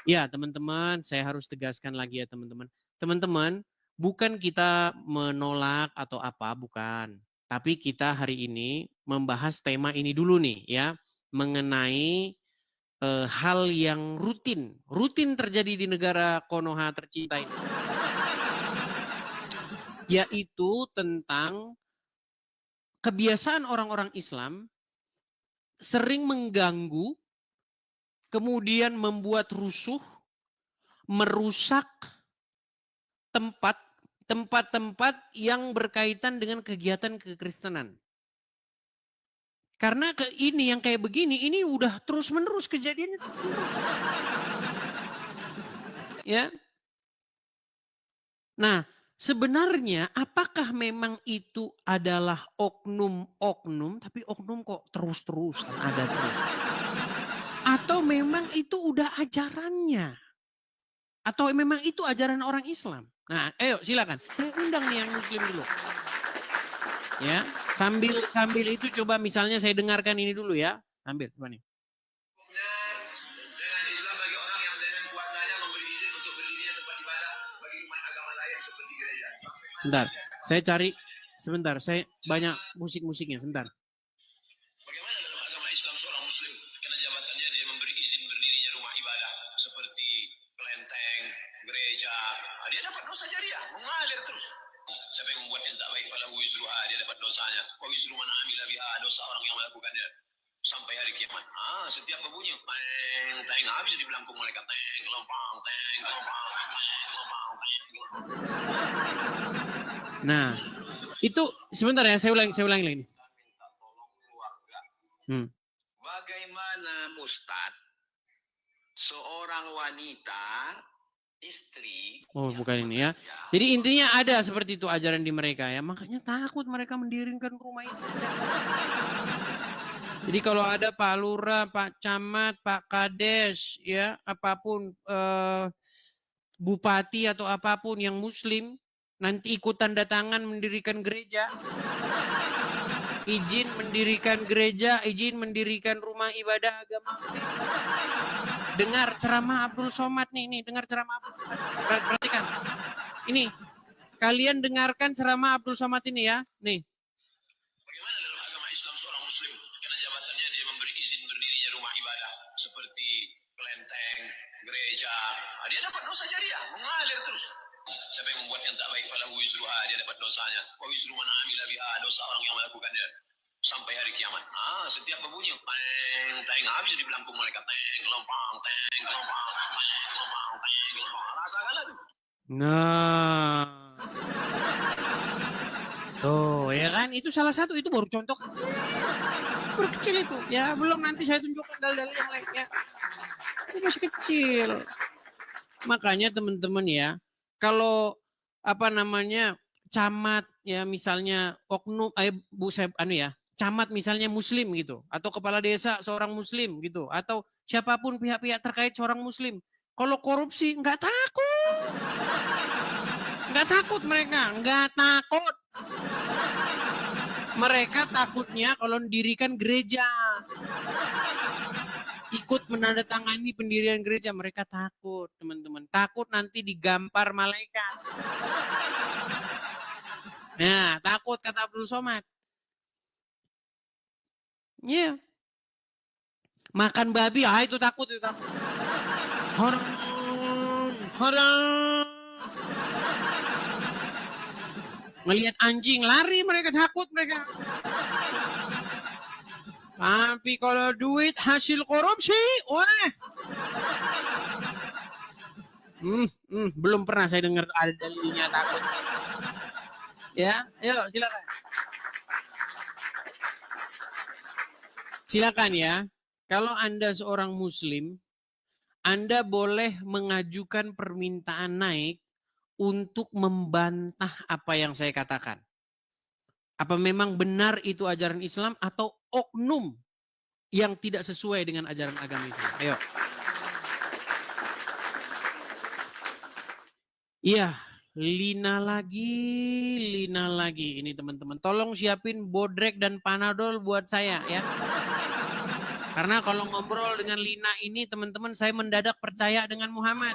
Ya teman-teman, saya harus tegaskan lagi ya teman-teman. Teman-teman, bukan kita menolak atau apa, bukan. Tapi kita hari ini membahas tema ini dulu nih ya, mengenai hal yang rutin terjadi di negara Konoha tercinta ini. Yaitu tentang kebiasaan orang-orang Islam sering mengganggu, kemudian membuat rusuh, merusak tempat-tempat yang berkaitan dengan kegiatan kekristenan. Karena ini yang kayak begini, ini udah terus-menerus kejadiannya. Ya. Nah, sebenarnya apakah memang itu adalah oknum, tapi oknum kok terus-terusan ada terus? Atau memang itu udah ajarannya? Atau memang itu ajaran orang Islam? Nah, ayo silakan. Saya undang nih yang muslim dulu. Ya, sambil itu coba misalnya saya dengarkan ini dulu ya. Ambil, coba nih. Dengan Islam bagi orang yang dengan kuasanya memberi izin untuk berdirinya tempat ibadah bagi umat agama lain seperti gereja. Bentar, saya cari sebentar. Saya banyak musiknya sebentar. Bagaimana dalam agama Islam seorang muslim kena jabatannya dia memberi izin berdirinya rumah ibadah seperti kelenteng, gereja. Dia dapat dosa jariah, mengalir terus. Siapa yang membuat yang tak baik pada wizruha, dia dapat dosanya. Wa wizru man amila biha, dosa orang yang melakukannya sampai hari kiamat. Setiap berbunyi teng habis di belangkung malaikat teng gelombang. Nah, itu sebentar ya, saya ulangi lagi. Bagaimana Ustadz seorang wanita istri. Oh, bukan ini ya. Jadi intinya ada seperti itu ajaran di mereka ya. Makanya takut mereka mendirikan rumah itu. Jadi kalau ada Pak Lurah, Pak Camat, Pak Kades, ya apapun bupati atau apapun yang Muslim, nanti ikut tanda tangan mendirikan gereja, izin mendirikan gereja, izin mendirikan rumah ibadah agama. Dengar ceramah Abdul Somad nih, dengar ceramah Abdul Somad. Perhatikan. Ini, kalian dengarkan ceramah Abdul Somad ini ya. Nih. Bagaimana dalam agama Islam seorang muslim karena jabatannya dia memberi izin berdirinya rumah ibadah seperti kelenteng, gereja. Dia dapat dosa jariah, mengalir terus. Siapa yang membuat yang tak baik pada wizruha, dia dapat dosanya. Wa wizru man amila biha, dosa orang yang melakukannya sampai hari kiamat. Setiap berbunyi teng teng habis di belangku malaikat teng lompang teng lompang teng lompang teng lompang. Rasakanlah tuh. Nah. Tuh, ya kan? Itu salah satu, itu baru contoh. Baru kecil itu. Ya, belum nanti saya tunjukkan dalil-dalil yang lain ya. Itu masih kecil. Makanya teman-teman ya, kalau apa namanya camat ya misalnya oknum camat misalnya muslim gitu atau kepala desa seorang muslim gitu atau siapapun pihak-pihak terkait seorang muslim, kalau korupsi nggak takut mereka, nggak takut. Mereka takutnya kalau mendirikan gereja, ikut menandatangani pendirian gereja, mereka takut, teman-teman. Takut nanti digampar malaikat. Nah, takut kata Abdul Somad. Iya. Yeah. Makan babi, itu takut. Haram. Melihat anjing, lari mereka, takut mereka. Tapi kalau duit hasil korupsi, wah. Belum pernah saya dengar ada dalilnya takut. Ya, ayo silakan. Silakan ya. Kalau Anda seorang muslim, Anda boleh mengajukan permintaan naik untuk membantah apa yang saya katakan. Apa memang benar itu ajaran Islam atau oknum yang tidak sesuai dengan ajaran agama Islam? Ayo. Iya, Lina lagi. Ini teman-teman. Tolong siapin bodrek dan panadol buat saya ya. Karena kalau ngobrol dengan Lina ini teman-teman saya mendadak percaya dengan Muhammad.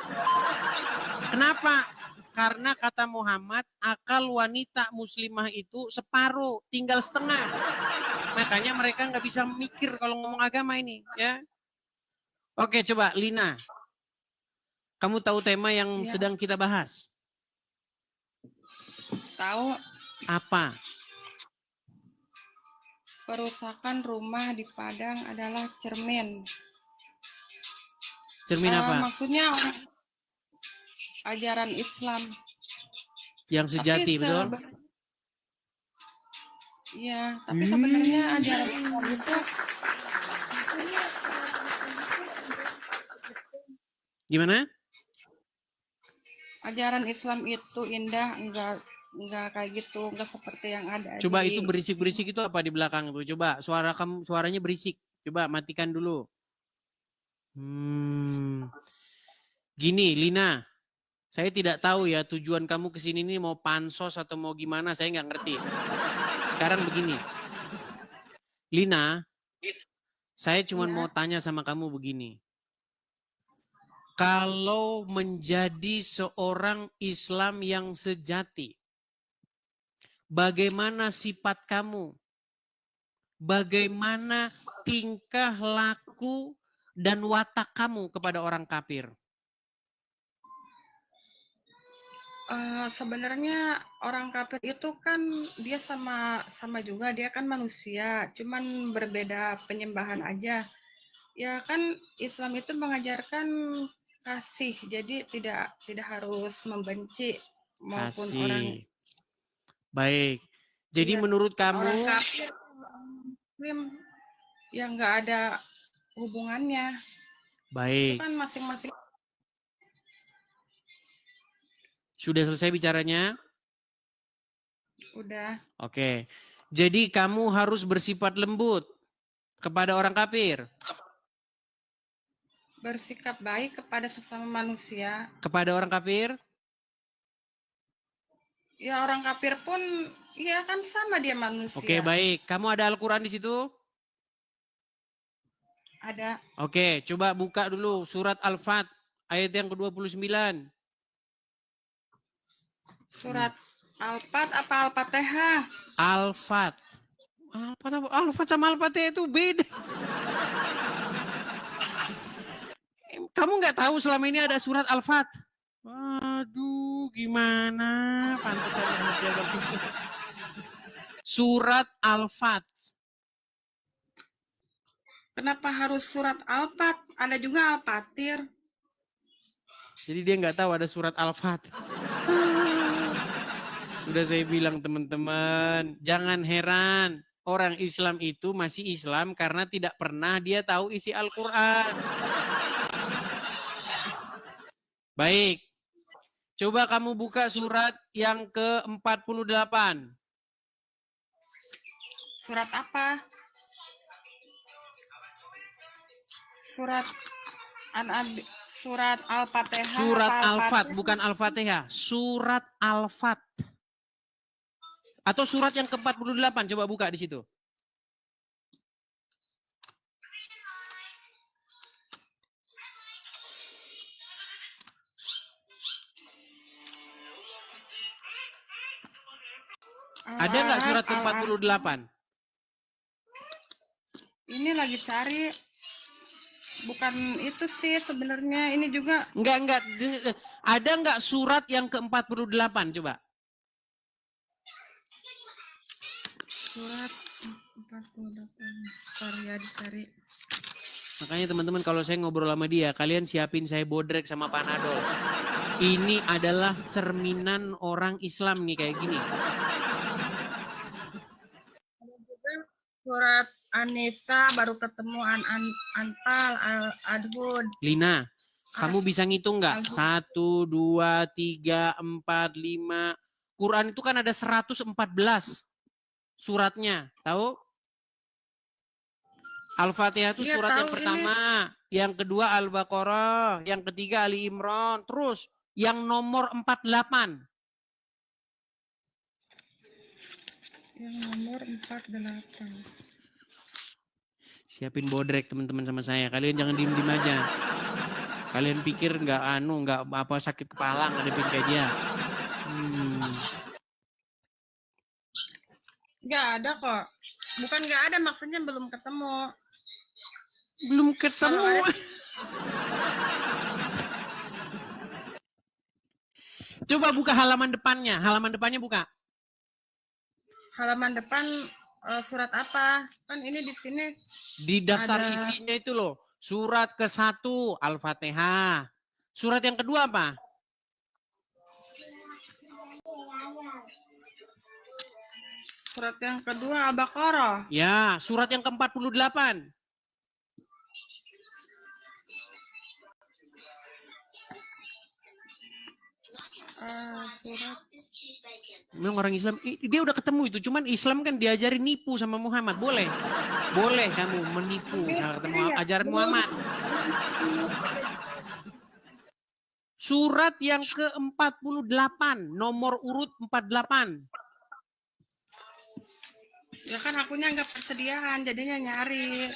Kenapa? Karena kata Muhammad, akal wanita muslimah itu separuh, tinggal setengah. Makanya mereka nggak bisa mikir kalau ngomong agama ini, ya. Oke, coba Lina. Kamu tahu tema yang sedang kita bahas? Tahu. Apa? Perusakan rumah di Padang adalah cermin. Cermin apa? Maksudnya ajaran Islam yang sejati, betul? Iya, tapi sebenarnya ajaran Islam itu gimana? Ajaran Islam itu indah, enggak kayak gitu, enggak seperti yang ada. Coba itu berisik-berisik itu apa di belakang itu? Coba suaranya berisik. Coba matikan dulu. Gini, Lina. Saya tidak tahu ya tujuan kamu kesini ini mau pansos atau mau gimana, saya nggak ngerti. Sekarang begini. Lina, saya cuma mau tanya sama kamu begini. Kalau menjadi seorang Islam yang sejati, bagaimana sifat kamu? Bagaimana tingkah laku dan watak kamu kepada orang kafir? Sebenarnya orang kafir itu kan dia sama juga, dia kan manusia, cuman berbeda penyembahan aja. Ya kan Islam itu mengajarkan kasih, jadi tidak harus membenci maupun orang. Baik. Jadi menurut kamu orang kafir Muslim yang nggak ada hubungannya. Baik. Itu kan masing-masing. Sudah selesai bicaranya? Udah. Oke. Jadi kamu harus bersifat lembut kepada orang kafir. Bersikap baik kepada sesama manusia. Kepada orang kafir? Ya orang kafir pun, ya kan sama dia manusia. Oke, baik. Kamu ada Al-Quran di situ? Ada. Oke, coba buka dulu surat Al-Fat ayat yang ke-29. Surat Al-Fat apa Al-Fatihah? Al-Fat. Al-Fat sama Al-Fatihah itu beda. Kamu nggak tahu selama ini ada surat Al-Fat? Aduh, gimana? Pantesan harus jaga fisik. Surat Al-Fat. Kenapa harus surat Al-Fat? Ada juga Al-Fatir. Jadi dia nggak tahu ada surat Al-Fat. Sudah saya bilang teman-teman, jangan heran. Orang Islam itu masih Islam karena tidak pernah dia tahu isi Al-Quran. Baik. Coba kamu buka surat yang ke-48. Surat apa? Surat surat Al-Fatihah. Surat Al-Fat, bukan Al-Fatihah. Surat Al-Fat. Atau surat yang ke-48, coba buka di situ. Ada nggak surat ke-48? Ini lagi cari. Bukan itu sih sebenarnya, ini juga. Enggak. Ada nggak surat yang ke-48? Coba. Surat 48. Bentar ya, dicari. Makanya teman-teman kalau saya ngobrol sama dia, kalian siapin saya bodrek sama Panadol. Ini adalah cerminan orang Islam nih kayak gini. Surat An-Nisa baru ketemu Anfal, Al-Adhud. Lina, kamu bisa ngitung nggak? 1, 2, 3, 4, 5. Quran itu kan ada 114 suratnya, tahu? Al-Fatihah itu surat yang pertama, yang kedua Al-Baqarah, yang ketiga Ali Imran, terus yang nomor 48. Yang nomor 48. Siapin bodrek teman-teman sama saya. Kalian jangan diem-diem aja. Kalian pikir nggak apa sakit kepala ngadepin kayak dia. Nggak ada kok. Bukan nggak ada, maksudnya belum ketemu. Belum ketemu. Coba buka halaman depannya. Halaman depannya buka. Halaman depan surat apa? Kan ini di sini. Di daftar isinya itu loh. Surat ke-1 Al-Fatihah. Surat yang kedua apa? Surat yang kedua Al-Baqarah. Ya, surat yang ke-48. Surat. Memang orang Islam, dia udah ketemu itu. Cuman Islam kan diajarin nipu sama Muhammad. Boleh kamu menipu. Ketemu ajaran Muhammad. Surat yang ke-48, nomor urut 48. Ya kan akunya nggak persediaan, jadinya nyari.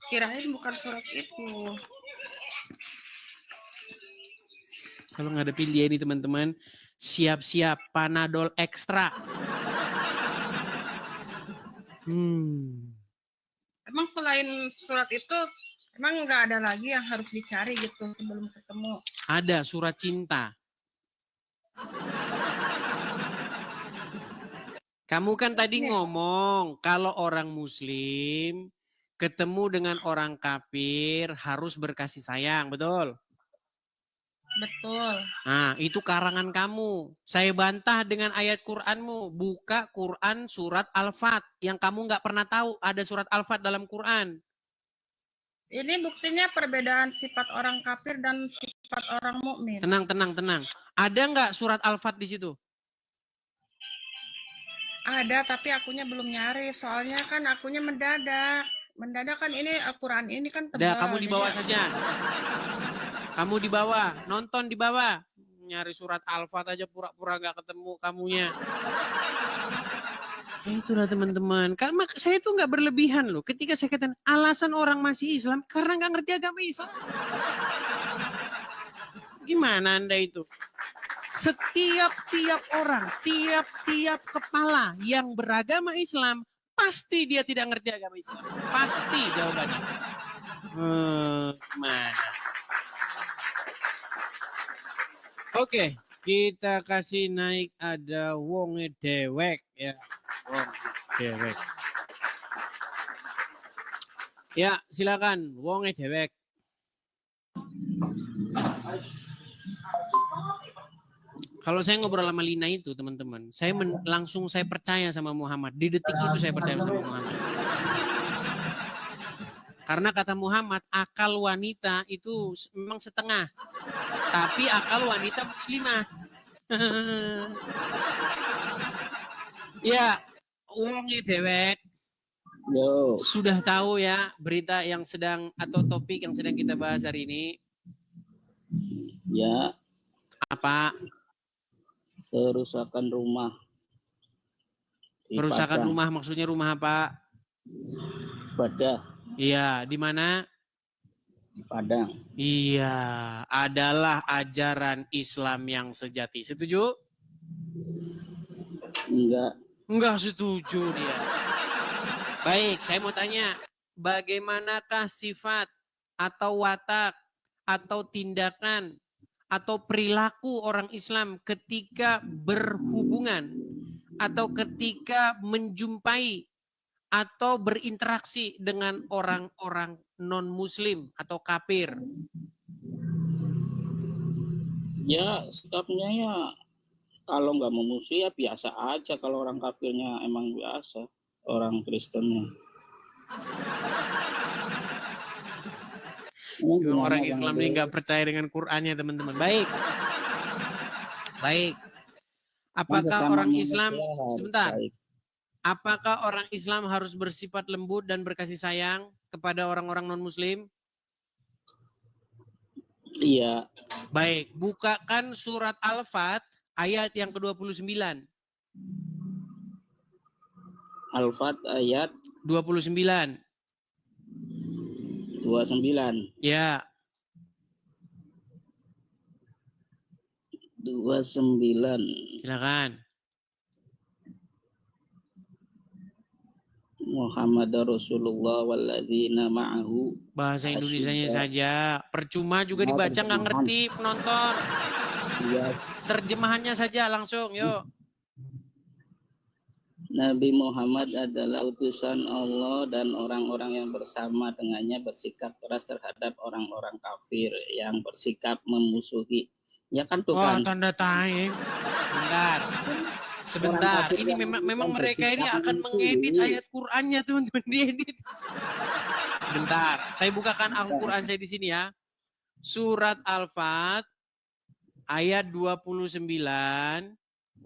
Kirain bukan surat itu. Kalau ngadepin dia ini teman-teman, siap-siap Panadol ekstra. Emang selain surat itu, emang nggak ada lagi yang harus dicari gitu sebelum ketemu? Ada surat cinta. Kamu kan tadi ngomong kalau orang Muslim ketemu dengan orang kafir harus berkasih sayang, betul? Betul. Nah, itu karangan kamu. Saya bantah dengan ayat Qur'anmu. Buka Qur'an surat Al-Fat. Yang kamu nggak pernah tahu ada surat Al-Fat dalam Qur'an. Ini buktinya perbedaan sifat orang kafir dan sifat orang mukmin. Tenang. Ada nggak surat Al-Fat di situ? Ada, tapi akunya belum nyari. Soalnya kan akunya mendadak. Mendadak kan ini Al-Quran ini kan tebal. Udah, kamu di bawah saja. Kamu di bawah, nonton di bawah. Nyari surat Al-Fat aja pura-pura nggak ketemu kamunya. Itulah teman-teman. Karena saya itu nggak berlebihan loh. Ketika saya katakan alasan orang masih Islam karena nggak ngerti agama Islam. Gimana Anda itu? Setiap orang, tiap kepala yang beragama Islam pasti dia tidak ngerti agama Islam. Pasti jawabannya. Mana? Oke, kita kasih naik ada wonge dewek ya. Dewek. Ya, silakan wonge dewek. Kalau saya ngobrol sama Lina itu, teman-teman, saya langsung saya percaya sama Muhammad. Di detik itu saya percaya sama Muhammad. Karena kata Muhammad, akal wanita itu memang setengah. Tapi akal wanita muslimah. Ya, uangnya dewek. Yo. Sudah tahu ya berita yang sedang atau topik yang sedang kita bahas hari ini? Ya. Apa? Kerusakan rumah. Kerusakan rumah maksudnya rumah apa? Ibadah. Iya, di mana? Padang. Iya, adalah ajaran Islam yang sejati. Setuju? Enggak setuju dia. Baik, saya mau tanya, bagaimanakah sifat atau watak atau tindakan atau perilaku orang Islam ketika berhubungan atau ketika menjumpai atau berinteraksi dengan orang-orang non-muslim atau kafir? Ya, sikapnya ya kalau nggak memusuhi ya biasa aja. Kalau orang kafirnya emang biasa, orang Kristennya. Orang Islam ini nggak percaya dengan Qur'annya, teman-teman. Baik. Apakah orang Islam sebentar? Apakah orang Islam harus bersifat lembut dan berkasih sayang kepada orang-orang non-muslim? Iya. Baik, bukakan surat Al-Fat ayat yang ke-29. Al-Fat ayat 29. 29. Ya. 29. Silakan. Muhammad Rasulullah walladzina ma'ahu. Bahasa Indonesianya saja. Percuma juga dibaca nggak ngerti penonton. Iya. Terjemahannya saja langsung, yuk. Nabi Muhammad adalah utusan Allah dan orang-orang yang bersama dengannya bersikap keras terhadap orang-orang kafir yang bersikap memusuhi. Ya kan tuh kan. Tanda tanya. Sebentar. Ini memang mereka ini akan mengedit ayat Qur'annya, teman-teman, diedit. Sebentar. Saya bukakan Al-Qur'an saya di sini ya. Surat Al-Fat ayat 29.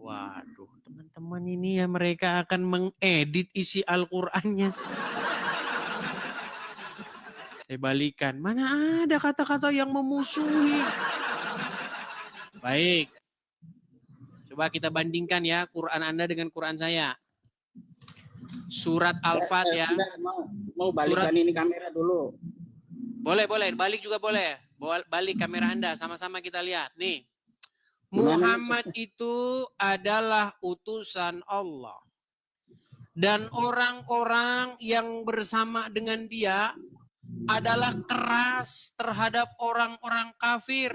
Waduh, teman-teman, ini ya mereka akan mengedit isi Al-Qur'annya. Saya balikan. Mana ada kata-kata yang memusuhi. Baik. Coba kita bandingkan ya Quran Anda dengan Quran saya. Surat Al-Fat ya. Mau balikan ini kamera dulu. Boleh. Balik juga boleh. Balik kamera Anda. Sama-sama kita lihat. Nih. Muhammad itu adalah utusan Allah. Dan orang-orang yang bersama dengan dia adalah keras terhadap orang-orang kafir,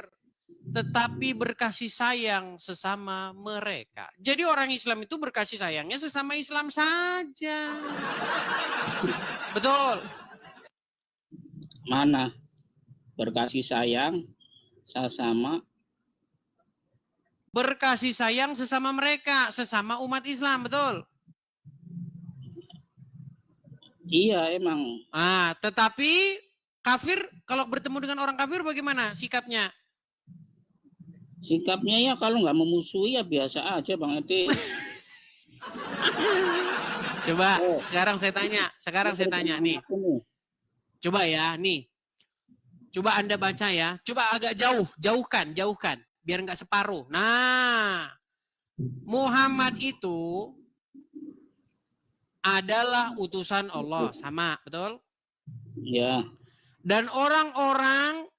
tetapi berkasih sayang sesama mereka. Jadi orang Islam itu berkasih sayangnya sesama Islam saja. Betul. Mana? Berkasih sayang sesama. Berkasih sayang sesama mereka, sesama umat Islam, betul? Iya, emang. Tetapi Kafir, kalau bertemu dengan orang kafir bagaimana sikapnya? Sikapnya ya kalau nggak memusuhi ya biasa aja Bang Edi. Coba sekarang saya tanya nih. Coba ya, nih. Coba Anda baca ya. Coba agak jauhkan, biar nggak separuh. Nah, Muhammad itu adalah utusan Allah, sama, betul? Ya. Dan orang-orang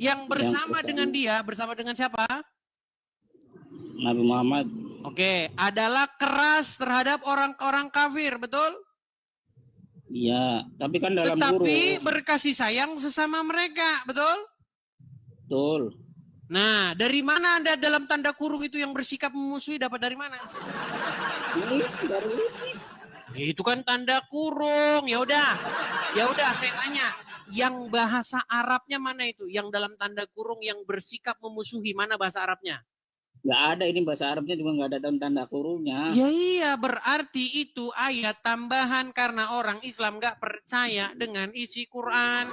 yang bersama dengan dia, bersama dengan siapa? Nabi Muhammad. Oke, adalah keras terhadap orang-orang kafir, betul? Iya, tapi kan dalam Tetapi berkasih sayang sesama mereka, betul? Betul. Nah, dari mana Anda dalam tanda kurung itu yang bersikap memusuhi dapat dari mana? Itu kan tanda kurung. Ya udah saya tanya, yang bahasa Arabnya mana itu? Yang dalam tanda kurung yang bersikap memusuhi, mana bahasa Arabnya? Nggak ada, ini bahasa Arabnya juga nggak ada tanda kurungnya. Ya iya, berarti itu ayat tambahan karena orang Islam nggak percaya dengan isi Quran.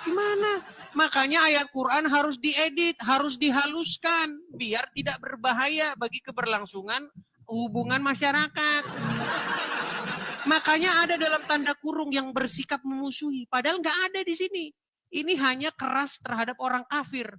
Gimana? Makanya ayat Quran harus diedit, harus dihaluskan biar tidak berbahaya bagi keberlangsungan hubungan masyarakat. Makanya ada dalam tanda kurung yang bersikap memusuhi, padahal nggak ada di sini. Ini hanya keras terhadap orang kafir.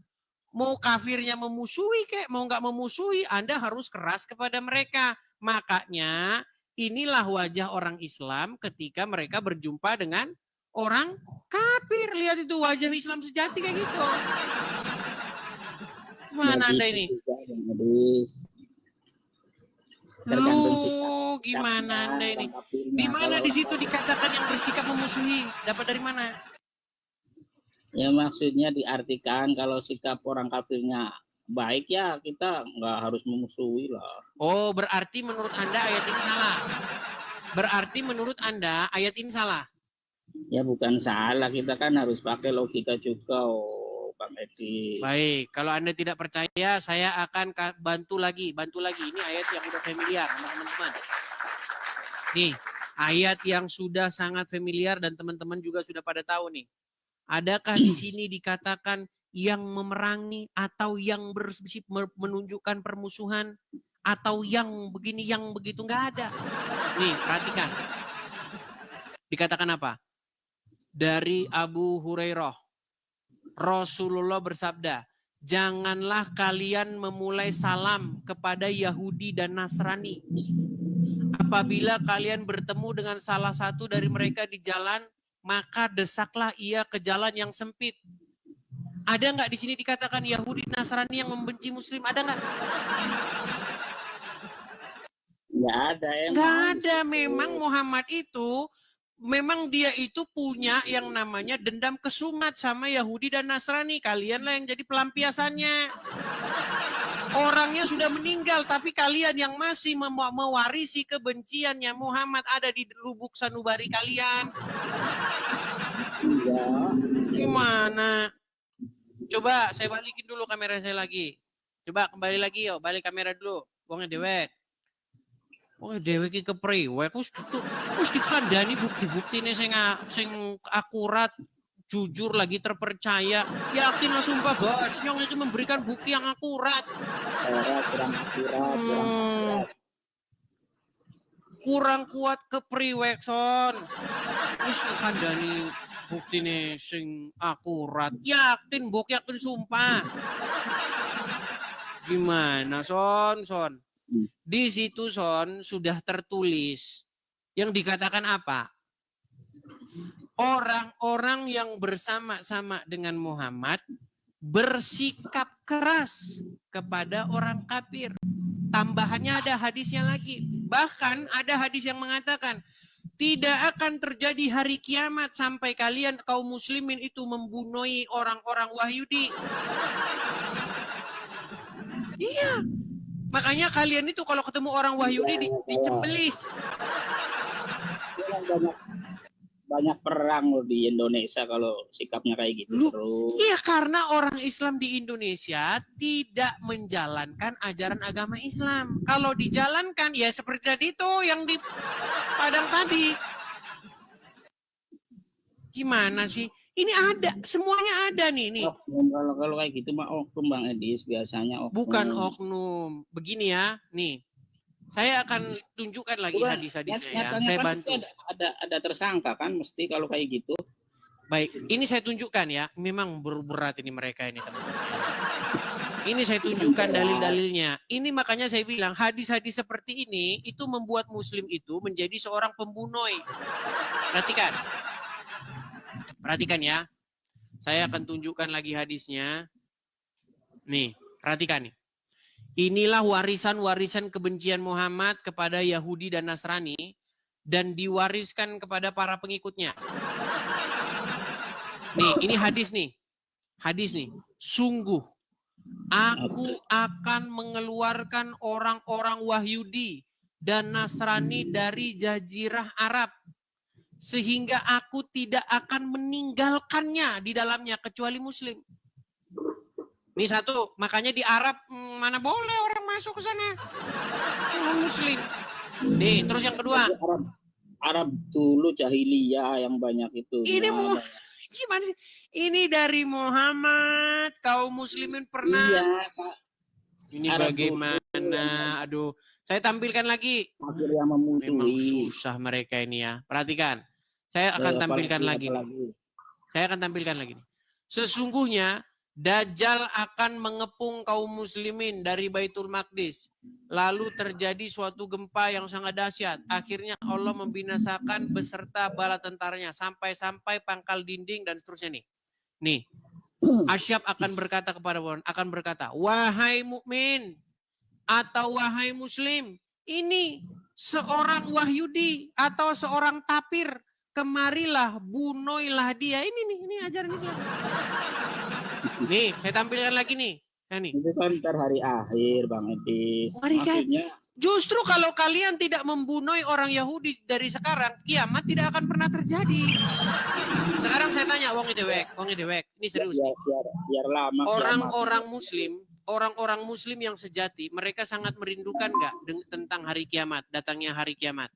Mau kafirnya memusuhi kek, mau nggak memusuhi, Anda harus keras kepada mereka. Makanya inilah wajah orang Islam ketika mereka berjumpa dengan orang kafir. Lihat itu wajah Islam sejati kayak gitu. Mana Anda ini? Lu gimana Anda ini? Di mana di situ dikatakan yang bersikap memusuhi? Dapat dari mana? Ya maksudnya diartikan kalau sikap orang kafirnya baik ya kita nggak harus memusuhi lah. Oh, berarti menurut Anda ayat ini salah. Berarti menurut Anda ayat ini salah. Ya bukan salah, kita kan harus pakai logika juga, Bang Edi. Baik, kalau Anda tidak percaya, saya akan bantu lagi. Ini ayat yang sudah familiar, teman-teman. Nih, ayat yang sudah sangat familiar dan teman-teman juga sudah pada tahu nih. Adakah di sini dikatakan yang memerangi atau yang menunjukkan permusuhan atau yang begini, yang begitu? Nggak ada. Nih, perhatikan. Dikatakan apa? Dari Abu Hurairah, Rasulullah bersabda, janganlah kalian memulai salam kepada Yahudi dan Nasrani. Apabila kalian bertemu dengan salah satu dari mereka di jalan, maka desaklah ia ke jalan yang sempit. Ada nggak di sini dikatakan Yahudi Nasrani yang membenci Muslim? Ada nggak? Nggak ada. Nggak ada. Memang Muhammad itu, memang dia itu punya yang namanya dendam kesungat sama Yahudi dan Nasrani. Kalianlah yang jadi pelampiasannya. Orangnya sudah meninggal, tapi kalian yang masih mewarisi kebenciannya Muhammad ada di lubuk sanubari kalian. Gimana? Coba saya balikin dulu kamera saya lagi. Coba kembali lagi yo, balik kamera dulu. Wong dewek. Wong dewek iki kepriwe? Wis dikandani bukti-buktine sing akurat. Jujur lagi terpercaya, yakin lah sumpah bos, yang itu memberikan bukti yang akurat. Kurang kuat kepriwekson. Wis kandhani buktine sing akurat. Yakin bok, yakin sumpah. Gimana Son? Di situ Son sudah tertulis yang dikatakan apa? Orang-orang yang bersama-sama dengan Muhammad bersikap keras kepada orang kafir. Tambahannya ada hadisnya lagi. Bahkan ada hadis yang mengatakan tidak akan terjadi hari kiamat sampai kalian kaum muslimin itu membunuh orang-orang Wahyudi. Iya. Makanya kalian itu kalau ketemu orang Wahyudi dicembelih. Banyak perang loh di Indonesia kalau sikapnya kayak gitu. Iya, karena orang Islam di Indonesia tidak menjalankan ajaran agama Islam. Kalau dijalankan ya seperti tadi itu yang di Padang tadi. Gimana sih? Ini ada, semuanya ada nih. Kalau kayak gitu mah oknum Bang Edis, biasanya oknum. Bukan oknum. Begini ya, nih. Saya akan tunjukkan lagi hadis-hadisnya ya. Saya kan bantu. Ada tersangka kan mesti kalau kayak gitu. Baik, ini saya tunjukkan ya. Memang berat ini mereka ini teman-teman. Ini saya tunjukkan dalil-dalilnya. Ini makanya saya bilang hadis-hadis seperti ini itu membuat Muslim itu menjadi seorang pembunuh. Perhatikan. Perhatikan ya. Saya akan tunjukkan lagi hadisnya. Nih, perhatikan nih. Inilah warisan-warisan kebencian Muhammad kepada Yahudi dan Nasrani dan diwariskan kepada para pengikutnya. Nih, ini hadis nih. Hadis nih. Sungguh aku akan mengeluarkan orang-orang Wahyudi dan Nasrani dari jazirah Arab. Sehingga aku tidak akan meninggalkannya di dalamnya kecuali Muslim. Ini satu, makanya di Arab mana boleh orang masuk ke sana. Orang Muslim. Nih, terus yang kedua. Arab dulu jahiliyah yang banyak itu. Ini gimana sih? Ini dari Muhammad, kaum muslimin pernah. Iya, Pak. Ini Arab bagaimana? Aduh, saya tampilkan lagi. Akhirnya memusuhi. Memang susah mereka ini ya. Perhatikan. Saya akan tampilkan lagi. Saya akan tampilkan lagi. Sesungguhnya Dajjal akan mengepung kaum muslimin dari Baitul Maqdis. Lalu terjadi suatu gempa yang sangat dahsyat. Akhirnya Allah membinasakan beserta bala tentaranya. Sampai-sampai pangkal dinding dan seterusnya nih. Nih. Asyab akan berkata kepada Tuhan, akan berkata, wahai mukmin atau wahai muslim, ini seorang Wahyudi atau seorang tapir. Kemarilah, bunuhlah dia. Ini ajaran Islam. Nih, saya tampilkan lagi nih. Nah, nih. Itu kan ntar hari akhir Bang Edis. Maksudnya justru kalau kalian tidak membunuh orang Yahudi dari sekarang, kiamat tidak akan pernah terjadi. Sekarang saya tanya, Wong Dewek, ini serius. Biar lama. Orang-orang Muslim yang sejati, mereka sangat merindukan nggak tentang hari kiamat, datangnya hari kiamat?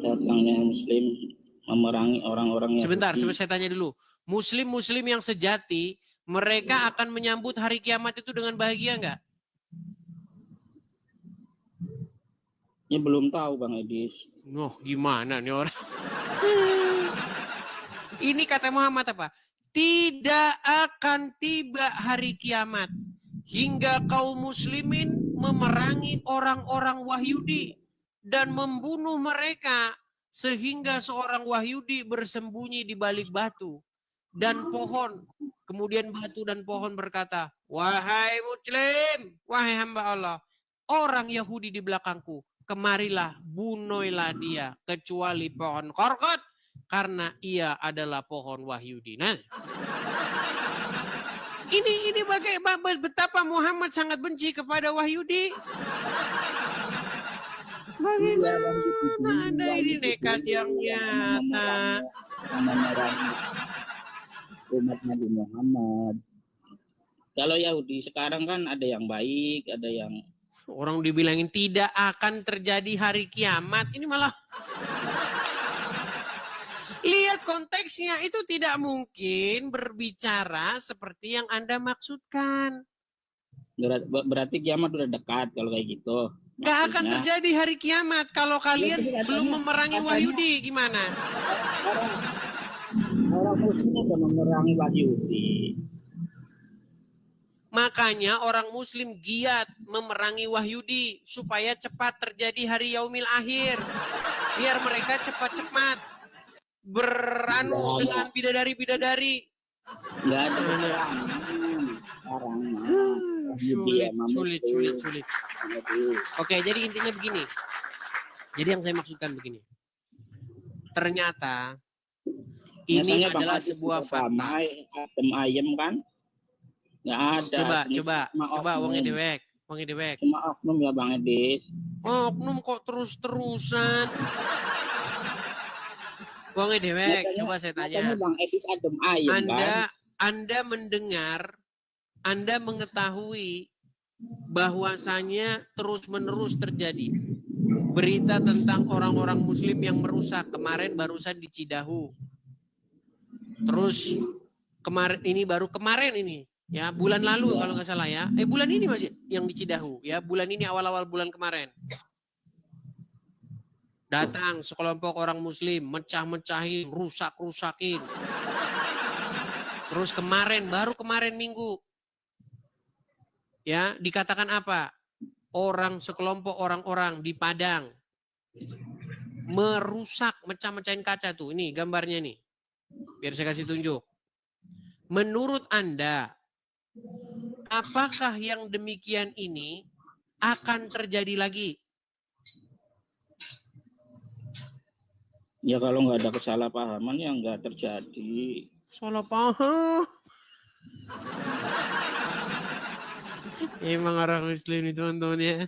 Datangnya Muslim memerangi orang-orang yang sebentar saya tanya dulu. Muslim yang sejati, mereka akan menyambut hari kiamat itu dengan bahagia nggak? Ya belum tahu Bang Edis. Gimana nih orang? Ini kata Muhammad apa? Tidak akan tiba hari kiamat hingga kaum muslimin memerangi orang-orang Wahyudi dan membunuh mereka sehingga seorang Wahyudi bersembunyi di balik batu dan pohon. Kemudian batu dan pohon berkata, wahai Muslim, wahai hamba Allah, orang Yahudi di belakangku, kemarilah, bunuhlah dia, kecuali pohon korkot, karena ia adalah pohon Wahyudi. Nah, ini betapa Muhammad sangat benci kepada Wahyudi. Bagaimana Anda ini nekat yang nyata? Umat Nabi Muhammad. Kalau Yahudi sekarang kan ada yang baik, ada yang orang dibilangin tidak akan terjadi hari kiamat. Ini malah lihat konteksnya, itu tidak mungkin berbicara seperti yang Anda maksudkan. Berarti kiamat udah dekat kalau kayak gitu. Gak akan terjadi hari kiamat kalau kalian belum memerangi Wahyudi. Gimana? Orang Muslim udah memerangi Wahyudi. Makanya orang Muslim giat memerangi Wahyudi supaya cepat terjadi hari Yaumil Akhir. Biar mereka cepat-cepat beranu dengan bidadari-bidadari. Enggak ada sekarang. Sulit. Oke, jadi intinya begini. Jadi yang saya maksudkan begini. Ternyata ini adalah sebuah fakta. Adem ayem kan? Nggak ada. Coba Wong Dewek. Cuma oknum ya Bang Edis. Oknum kok terus-terusan. Wong Dewek, coba saya tanya. Bang Edis adem ayem Anda mendengar, Anda mengetahui bahwasanya terus-menerus terjadi berita tentang orang-orang muslim yang merusak. Kemarin barusan di Cidahu. Terus kemarin ini ya, bulan lalu kalau nggak salah ya. Bulan ini masih yang di Cidahu ya, bulan ini awal-awal bulan kemarin. Datang sekelompok orang muslim, mecah-mecahin, rusak-rusakin. Terus baru kemarin Minggu. Ya, dikatakan apa? Sekelompok orang-orang di Padang merusak, mecah-mecahin kaca tuh. Ini gambarnya nih. Biar saya kasih tunjuk. Menurut Anda, apakah yang demikian ini akan terjadi lagi? Ya kalau nggak ada kesalahpahaman ya nggak terjadi. Salah paham. Emang orang muslim itu teman-teman ya.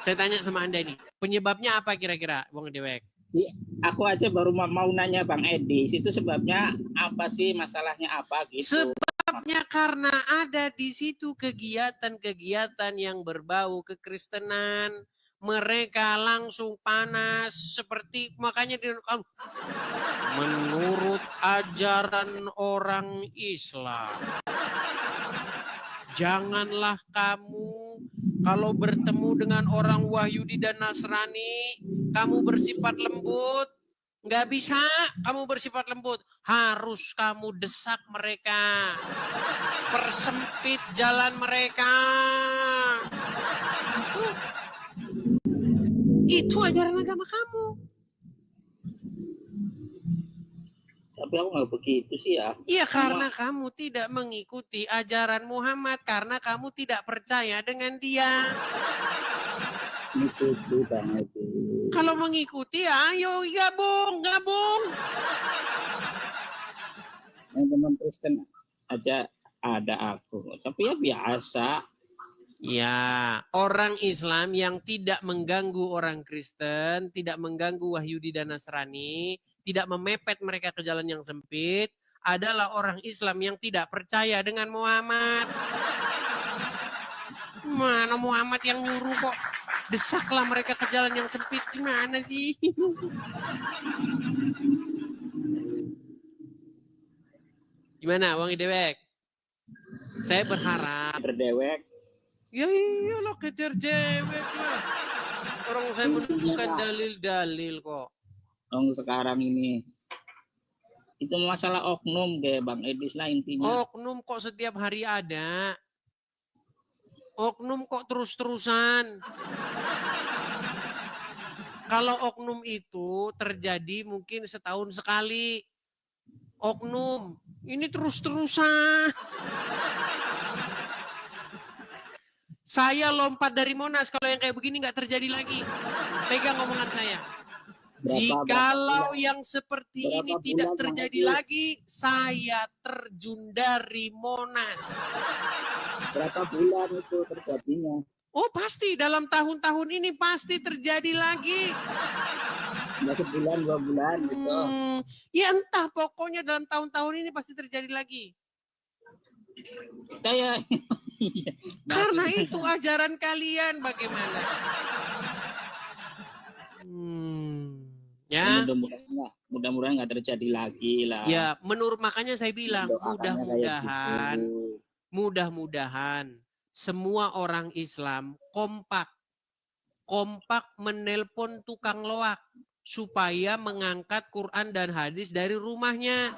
Saya tanya sama Anda nih, penyebabnya apa kira-kira, Bang Dewek? Aku aja baru mau nanya Bang Edi, itu sebabnya apa sih, masalahnya apa gitu? Sebabnya karena ada di situ kegiatan-kegiatan yang berbau kekristenan. Mereka langsung panas seperti makanya menurut ajaran orang Islam. Janganlah kamu kalau bertemu dengan orang Wahyudi dan Nasrani, kamu bersifat lembut. Nggak bisa kamu bersifat lembut. Harus kamu desak mereka. Persempit jalan mereka. Itu ajaran agama kamu. Tapi aku nggak begitu sih ya. Iya, karena kamu tidak mengikuti ajaran Muhammad, karena kamu tidak percaya dengan dia. Mengikuti banget. Kalau mengikuti, ayo gabung. Teman Kristen aja ada aku, tapi ya biasa. Ya, orang Islam yang tidak mengganggu orang Kristen, tidak mengganggu Wahyudi dan Nasrani, tidak memepet mereka ke jalan yang sempit, adalah orang Islam yang tidak percaya dengan Muhammad. Mana Muhammad yang nyuruh kok? Desaklah mereka ke jalan yang sempit. Gimana sih? Gimana, Bang Dewek? Saya berharap. Berdewek. Ya iyalah, kejar dewek lah. Orang saya menunjukkan dalil-dalil kok. Sekarang ini itu masalah oknum kayak Bang Edis lah intinya. Oknum kok setiap hari ada. Oknum kok terus-terusan. Kalau oknum itu terjadi mungkin setahun sekali. Oknum ini terus-terusan. Saya lompat dari Monas, kalau yang kayak begini nggak terjadi lagi. Pegang omongan saya. Jikalau yang seperti ini tidak terjadi lagi, saya terjun dari Monas. Berapa bulan itu terjadinya? Oh pasti, dalam tahun-tahun ini pasti terjadi lagi. Nggak sebulan, 2 bulan gitu. Ya entah, pokoknya dalam tahun-tahun ini pasti terjadi lagi. Kayak karena itu ajaran kalian bagaimana? Ya. Mudah-mudahan nggak terjadi lagi lah. Ya, makanya saya bilang mudah-mudahan semua orang Islam kompak menelpon tukang loak supaya mengangkat Quran dan hadis dari rumahnya.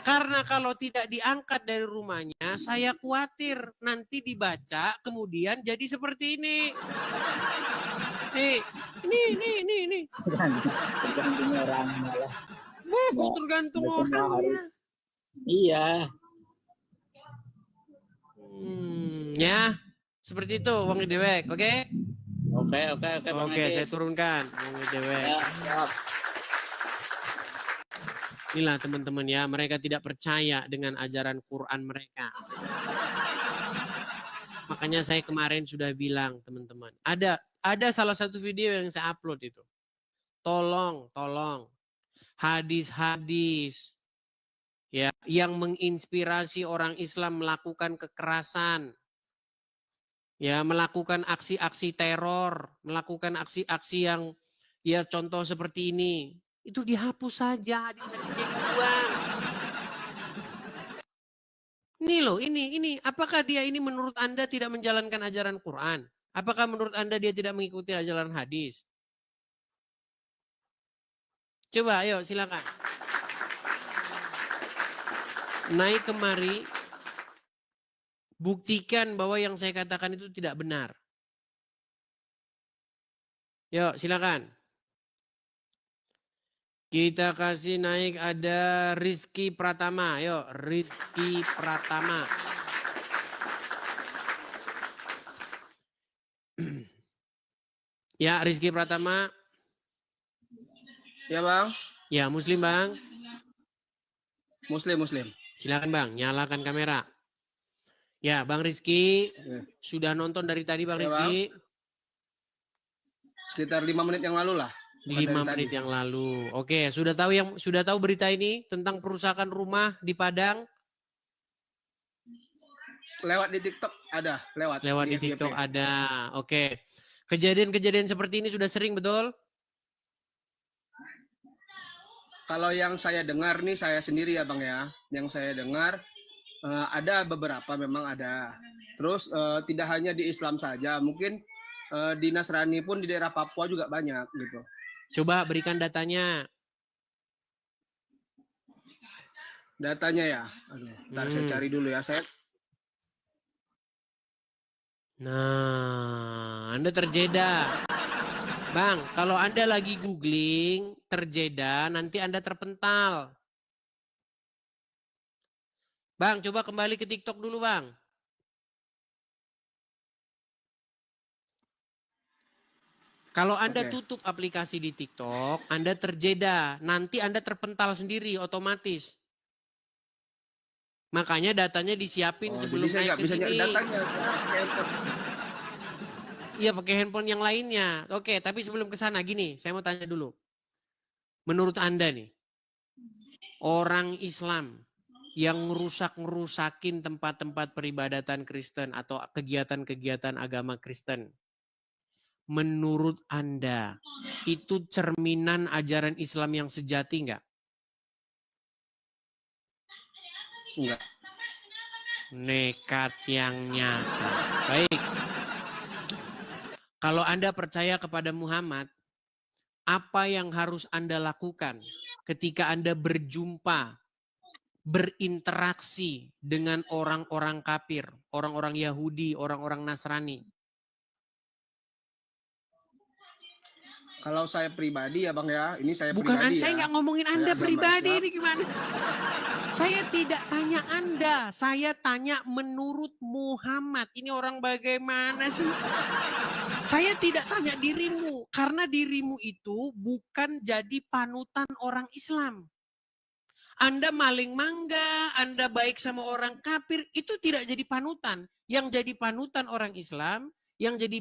Karena kalau tidak diangkat dari rumahnya, saya khawatir nanti dibaca kemudian jadi seperti ini. Nih. Tergantung orangnya lah. Tergantung orangnya. Iya. Ya, seperti itu, Bang Dewek, oke? Oke, saya turunkan, Bang Dewek. Ya. Inilah teman-teman ya, mereka tidak percaya dengan ajaran Quran mereka. Makanya saya kemarin sudah bilang teman-teman, ada salah satu video yang saya upload itu. Tolong hadis-hadis ya yang menginspirasi orang Islam melakukan kekerasan. ya melakukan aksi-aksi teror, melakukan aksi-aksi yang ya contoh seperti ini, itu dihapus saja hadis-hadis yang dibuang. Ini loh, ini apakah dia ini menurut Anda tidak menjalankan ajaran Quran? Apakah menurut Anda dia tidak mengikuti ajaran hadis? Coba ayo silakan. Naik kemari, buktikan bahwa yang saya katakan itu tidak benar. Yuk, silakan. Kita kasih naik, ada Rizky Pratama. Yuk, Rizky Pratama. Ya, Rizky Pratama. Ya Bang. Ya, Muslim Bang. Muslim. Silakan Bang, nyalakan kamera. Ya, Bang Rizky. Ya. Sudah nonton dari tadi Bang Ya, Rizky? Bang. Sekitar 5 menit yang lalu lah. 5 menit yang lalu. Oke, sudah tahu berita ini tentang perusakan rumah di Padang? Lewat di TikTok ada, lewat di TikTok ada. Oke. Kejadian-kejadian seperti ini sudah sering, betul? Kalau yang saya dengar nih, saya sendiri ya Bang ya. Yang saya dengar ada beberapa, memang ada. Terus tidak hanya di Islam saja, mungkin di Nasrani pun di daerah Papua juga banyak gitu. Coba berikan datanya. Datanya ya. Aduh, ntar saya cari dulu ya. Nah, Anda terjeda. Bang, kalau Anda lagi googling, terjeda, nanti Anda terpental. Bang, coba kembali ke TikTok dulu, Bang. Kalau Anda tutup aplikasi di TikTok, Anda terjeda. Nanti Anda terpental sendiri, otomatis. Makanya datanya disiapin sebelum naik ke sini. Iya, pakai handphone yang lainnya. Oke, tapi sebelum ke sana gini, saya mau tanya dulu. Menurut Anda nih, orang Islam yang ngerusakin tempat-tempat peribadatan Kristen atau kegiatan-kegiatan agama Kristen, menurut Anda itu cerminan ajaran Islam yang sejati enggak? Enggak. Nekat yang nyata. Baik. Kalau Anda percaya kepada Muhammad, apa yang harus Anda lakukan ketika Anda berjumpa, berinteraksi dengan orang-orang kafir, orang-orang Yahudi, orang-orang Nasrani? Kalau saya pribadi ya Bang ya, ini saya bukan pribadi saya nggak ngomongin Anda pribadi ini gimana? Saya tidak tanya Anda, saya tanya menurut Muhammad. Ini orang bagaimana sih? Saya tidak tanya dirimu, karena dirimu itu bukan jadi panutan orang Islam. Anda maling mangga, Anda baik sama orang kafir, itu tidak jadi panutan. Yang jadi panutan orang Islam, yang jadi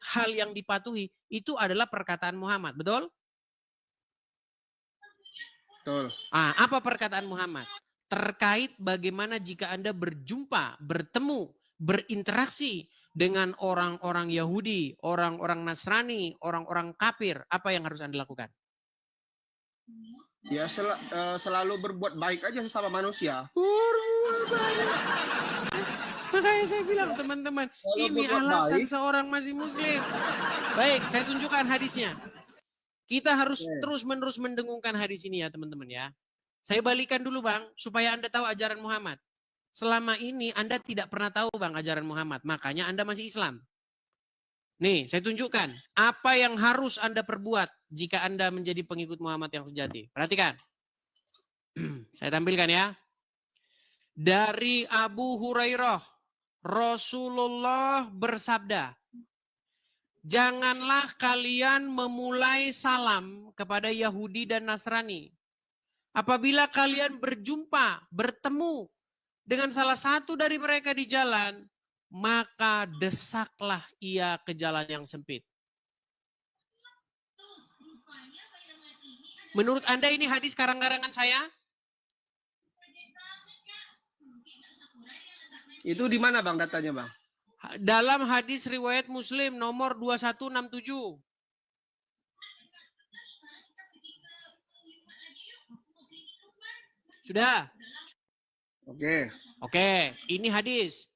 hal yang dipatuhi itu adalah perkataan Muhammad, betul? Betul. Apa perkataan Muhammad? Terkait bagaimana jika Anda berjumpa, bertemu, berinteraksi dengan orang-orang Yahudi, orang-orang Nasrani, orang-orang kafir, apa yang harus Anda lakukan? Ya selalu berbuat baik aja sesama manusia. Makanya saya bilang teman-teman, ini alasan seorang masih muslim. Baik, saya tunjukkan hadisnya. Kita harus terus-menerus mendengungkan hadis ini ya teman-teman ya. Saya balikan dulu Bang, supaya Anda tahu ajaran Muhammad. Selama ini Anda tidak pernah tahu Bang ajaran Muhammad, makanya Anda masih Islam. Nih, saya tunjukkan apa yang harus Anda perbuat jika Anda menjadi pengikut Muhammad yang sejati. Perhatikan. Saya tampilkan ya. Dari Abu Hurairah, Rasulullah bersabda, janganlah kalian memulai salam kepada Yahudi dan Nasrani. Apabila kalian berjumpa, bertemu dengan salah satu dari mereka di jalan, maka desaklah ia ke jalan yang sempit. Menurut Anda ini hadis karang-karangan saya? Itu di mana Bang datanya Bang? Dalam hadis riwayat Muslim nomor 2167. Sudah? Oke, ini hadis.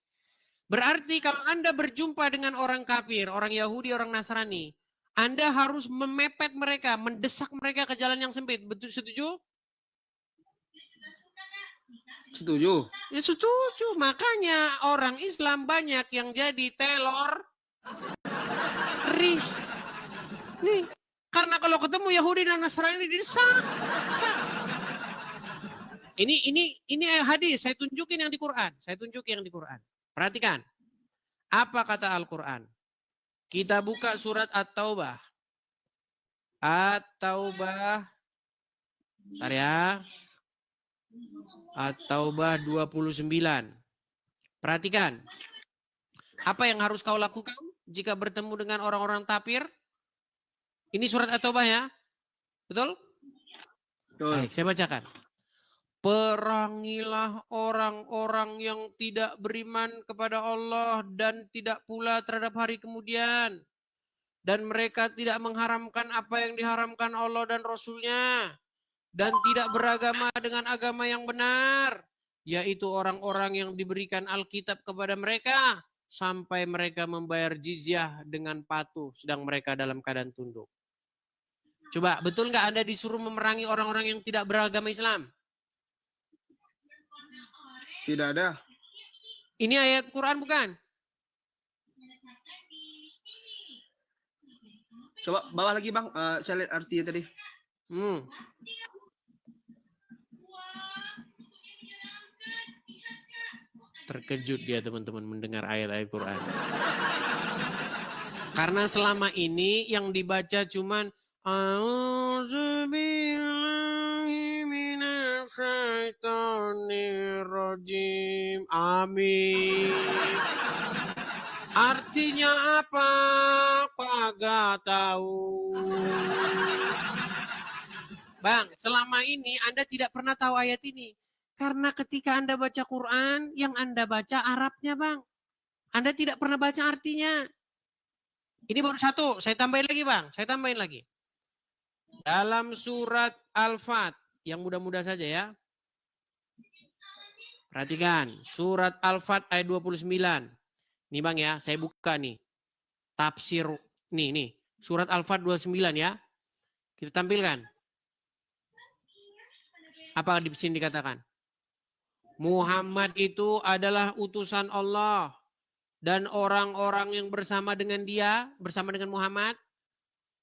Berarti kalau Anda berjumpa dengan orang kafir, orang Yahudi, orang Nasrani, Anda harus memepet mereka, mendesak mereka ke jalan yang sempit. Betul, setuju? Setuju. Ya setuju. Makanya orang Islam banyak yang jadi teroris. Nih, karena kalau ketemu Yahudi dan Nasrani didesak. Ini hadis. Saya tunjukin yang di Quran. Perhatikan. Apa kata Al-Quran? Kita buka surat At-Taubah. Bentar ya. At-Taubah 29. Perhatikan. Apa yang harus kau lakukan jika bertemu dengan orang-orang kafir? Ini surat At-Taubah ya. Betul? Betul. Baik, saya bacakan. Perangilah orang-orang yang tidak beriman kepada Allah dan tidak pula terhadap hari kemudian. Dan mereka tidak mengharamkan apa yang diharamkan Allah dan Rasul-Nya. Dan tidak beragama dengan agama yang benar. Yaitu orang-orang yang diberikan Alkitab kepada mereka. Sampai mereka membayar jizyah dengan patuh. Sedang mereka dalam keadaan tunduk. Coba, betul nggak Anda disuruh memerangi orang-orang yang tidak beragama Islam? Tidak ada. Ini ayat Quran bukan? Coba bawah lagi Bang, saya lihat artinya tadi. Terkejut dia teman-teman mendengar ayat-ayat Quran. Karena selama ini yang dibaca cuman A'udzubillahiminasyaitonirrajim. Amin. Artinya apa? Kagak tahu. Bang, selama ini Anda tidak pernah tahu ayat ini. Karena ketika Anda baca Quran, yang Anda baca Arabnya, Bang. Anda tidak pernah baca artinya. Ini baru satu, saya tambahin lagi, Bang. Dalam surat Al-Fat, yang mudah-mudah saja ya. Perhatikan, surat Al-Fat ayat 29. Nih Bang ya, saya buka nih. Tafsir, nih. Surat Al-Fat 29 ya. Kita tampilkan. Apa di sini dikatakan? Muhammad itu adalah utusan Allah. Dan orang-orang yang bersama dengan dia, bersama dengan Muhammad,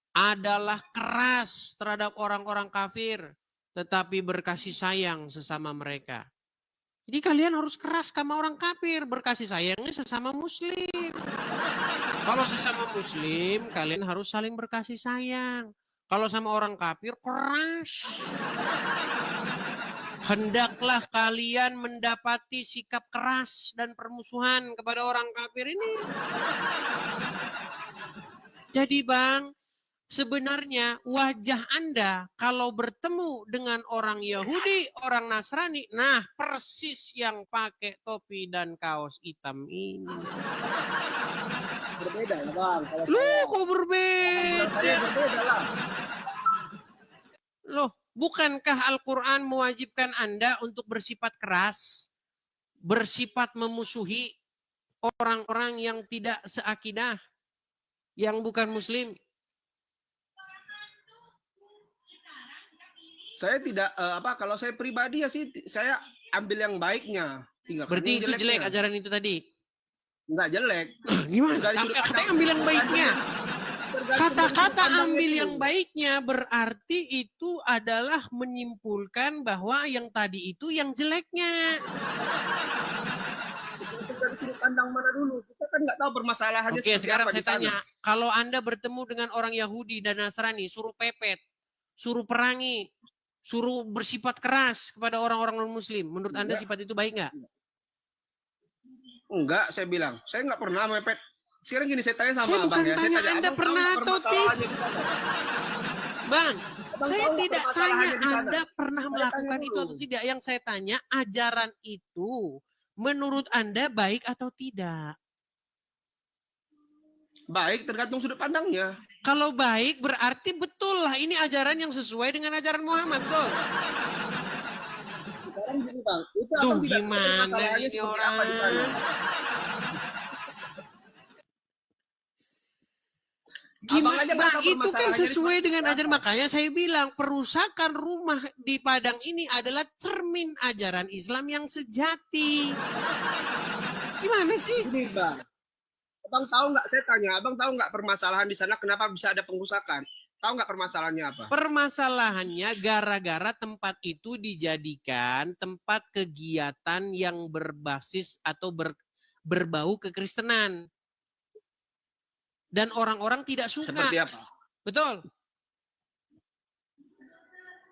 adalah keras terhadap orang-orang kafir. Tetapi berkasih sayang sesama mereka. Jadi kalian harus keras sama orang kafir. Berkasih sayangnya sesama muslim. Kalau sesama muslim, kalian harus saling berkasih sayang. Kalau sama orang kafir, keras. Hendaklah kalian mendapati sikap keras dan permusuhan kepada orang kafir ini. Jadi Bang, sebenarnya wajah Anda kalau bertemu dengan orang Yahudi, orang Nasrani, nah persis yang pakai topi dan kaos hitam ini. Berbeda ya Bang. Loh, kok berbeda? Loh, bukankah Al-Quran mewajibkan Anda untuk bersifat keras, bersifat memusuhi orang-orang yang tidak seakidah, yang bukan muslim? Saya tidak kalau saya pribadi ya sih saya ambil yang baiknya. Berarti itu jelek ajaran itu tadi? Enggak jelek. Gimana? Katanya ambil yang baiknya. Kata-kata ambil yang baiknya berarti itu adalah menyimpulkan bahwa yang tadi itu yang jeleknya. Dari sudut pandang mana dulu? Kita kan nggak tahu permasalahannya. Oke, sekarang saya tanya. Kalau Anda bertemu dengan orang Yahudi dan Nasrani, suruh pepet, suruh perangi, suruh bersifat keras kepada orang-orang non-muslim. Menurut Anda sifat itu baik nggak? Enggak, saya bilang. Saya nggak pernah mepet. Sekarang gini, saya tanya sama Abang ya. Saya tanya Anda pernah atau tidak? Bang, saya tidak tanya Anda pernah melakukan itu atau tidak. Yang saya tanya, ajaran itu menurut Anda baik atau tidak? Baik tergantung sudut pandangnya. Kalau baik berarti betul lah ini ajaran yang sesuai dengan ajaran Muhammad, tuh. Sekarang gini Bang, itu Duh, abang tidak tahu gimana masalahnya ini seperti orang? apa di sana. Gimana, aja Bang, bakal itu kan permasalahannya sesuai seperti dengan apa. ajaran. Makanya saya bilang perusakan rumah di Padang ini adalah cermin ajaran Islam yang sejati. Gimana sih? Ini Bang, abang tahu nggak? Saya tanya, abang tahu nggak permasalahan di sana kenapa bisa ada pengrusakan? Tahu nggak permasalahannya apa? Permasalahannya gara-gara tempat itu dijadikan tempat kegiatan yang berbasis atau berbau kekristenan. Dan orang-orang tidak suka. Seperti apa? Betul.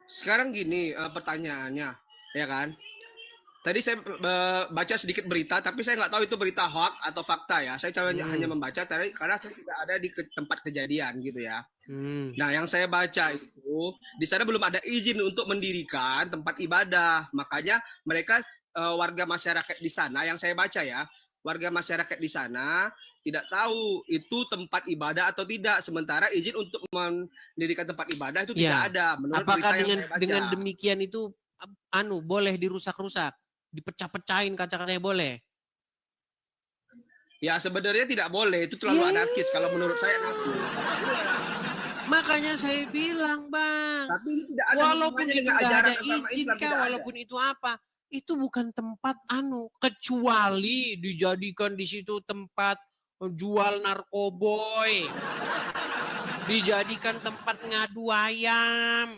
Sekarang gini pertanyaannya, ya kan? Tadi saya baca sedikit berita, tapi saya nggak tahu itu berita hoax atau fakta ya. Saya hanya membaca tadi karena saya tidak ada di tempat kejadian gitu ya. Nah, yang saya baca itu di sana belum ada izin untuk mendirikan tempat ibadah. Makanya mereka warga masyarakat di sana, yang saya baca ya, warga masyarakat di sana tidak tahu itu tempat ibadah atau tidak. Sementara izin untuk mendirikan tempat ibadah itu tidak ada. Menurut apakah berita yang saya baca. dengan demikian itu boleh dirusak-rusak, dipecah-pecahin kaca-kacanya boleh? Ya sebenarnya tidak boleh, itu terlalu anarkis kalau menurut saya. Makanya saya bilang, Bang, tapi tidak ada walaupun itu dengan nggak ajaran ada agama izin Islam, kah, walaupun itu apa, itu bukan tempat kecuali dijadikan di situ tempat jual narkoboy, dijadikan tempat ngadu ayam,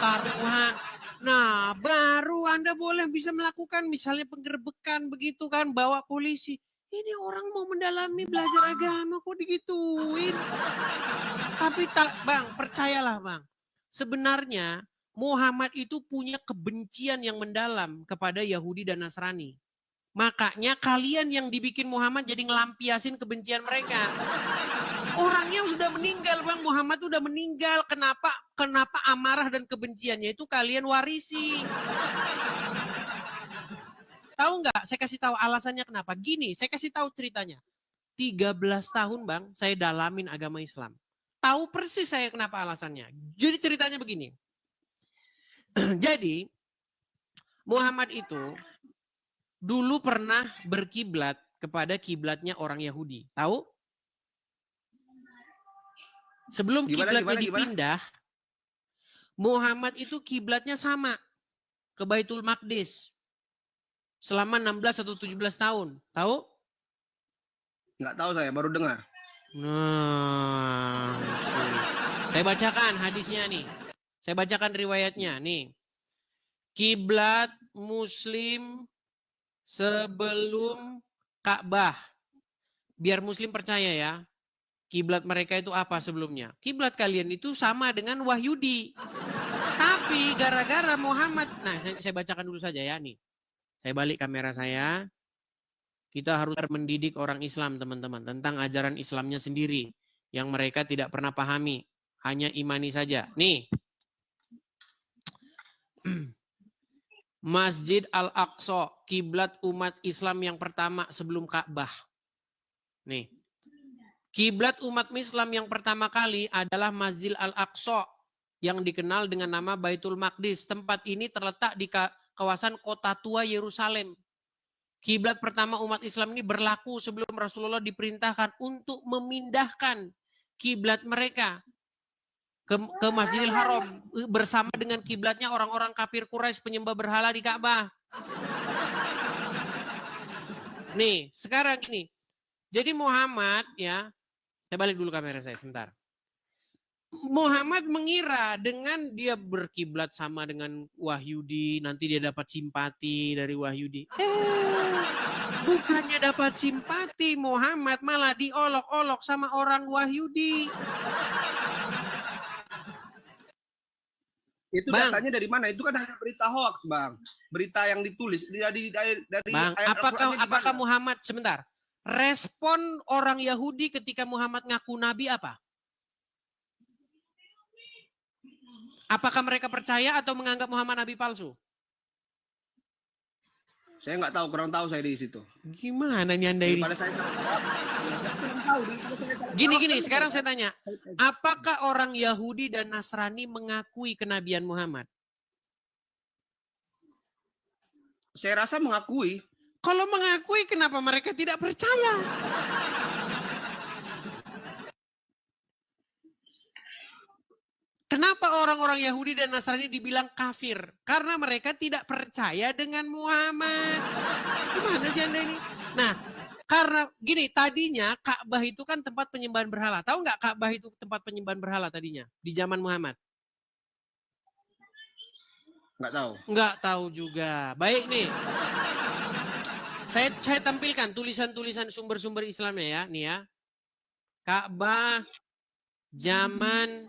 taruhan. Nah, baru Anda boleh bisa melakukan misalnya penggerbekan begitu kan, bawa polisi. Ini orang mau mendalami belajar agama kok digituin. Tapi Bang, percayalah Bang. Sebenarnya Muhammad itu punya kebencian yang mendalam kepada Yahudi dan Nasrani. Makanya kalian yang dibikin Muhammad jadi ngelampiasin kebencian mereka. Orangnya sudah meninggal, Bang. Muhammad sudah meninggal. Kenapa amarah dan kebenciannya itu kalian warisi? Tahu nggak? Saya kasih tahu alasannya kenapa. Gini, saya kasih tahu ceritanya. 13 tahun, Bang, saya dalamin agama Islam. Tahu persis saya kenapa alasannya. Jadi ceritanya begini. Jadi Muhammad itu dulu pernah berkiblat kepada kiblatnya orang Yahudi. Tahu? Sebelum kiblatnya dipindah, Muhammad itu kiblatnya sama ke Baitul Maqdis selama 16 atau 17 tahun. Tahu? Nggak tahu, saya baru dengar. Nah, saya bacakan hadisnya nih. Saya bacakan riwayatnya nih. Kiblat Muslim sebelum Ka'bah. Biar Muslim percaya ya. Kiblat mereka itu apa sebelumnya? Kiblat kalian itu sama dengan Wahyudi. Tapi gara-gara Muhammad. Nah, saya bacakan dulu saja ya nih. Saya balik kamera saya. Kita harus mendidik orang Islam, teman-teman, tentang ajaran Islamnya sendiri yang mereka tidak pernah pahami, hanya imani saja. Nih. Masjid Al-Aqsa, kiblat umat Islam yang pertama sebelum Ka'bah. Nih. Kiblat umat Islam yang pertama kali adalah Masjid Al-Aqsa yang dikenal dengan nama Baitul Maqdis. Tempat ini terletak di kawasan kota tua Yerusalem. Kiblat pertama umat Islam ini berlaku sebelum Rasulullah diperintahkan untuk memindahkan kiblat mereka ke Masjidil Haram bersama dengan kiblatnya orang-orang kafir Quraisy penyembah berhala di Ka'bah. Nih, sekarang ini. Jadi Muhammad ya, saya balik dulu kamera saya sebentar. Muhammad mengira dengan dia berkiblat sama dengan Wahyudi, nanti dia dapat simpati dari Wahyudi. Bukannya dapat simpati, Muhammad malah diolok-olok sama orang Wahyudi. Itu Bang, datanya dari mana? Itu kan hanya berita hoax, Bang. Berita yang ditulis dari Bang, apakah Muhammad, sebentar, respon orang Yahudi ketika Muhammad ngaku nabi apa? Apakah mereka percaya atau menganggap Muhammad nabi palsu? Saya nggak tahu, kurang tahu saya di situ. Gimana nih Anda ini? Daripada saya kurang tahu. Gini, sekarang saya tanya. Apakah orang Yahudi dan Nasrani mengakui kenabian Muhammad? Saya rasa mengakui. Kalau mengakui, kenapa mereka tidak percaya? Kenapa orang-orang Yahudi dan Nasrani dibilang kafir? Karena mereka tidak percaya dengan Muhammad. Gimana sih Anda ini? Nah, karena gini, tadinya Ka'bah itu kan tempat penyembahan berhala. Tahu nggak Ka'bah itu tempat penyembahan berhala tadinya? Di zaman Muhammad? Nggak tahu. Nggak tahu juga. Baik nih. Saya tampilkan tulisan-tulisan sumber-sumber Islamnya ya. Nih ya. Ka'bah zaman...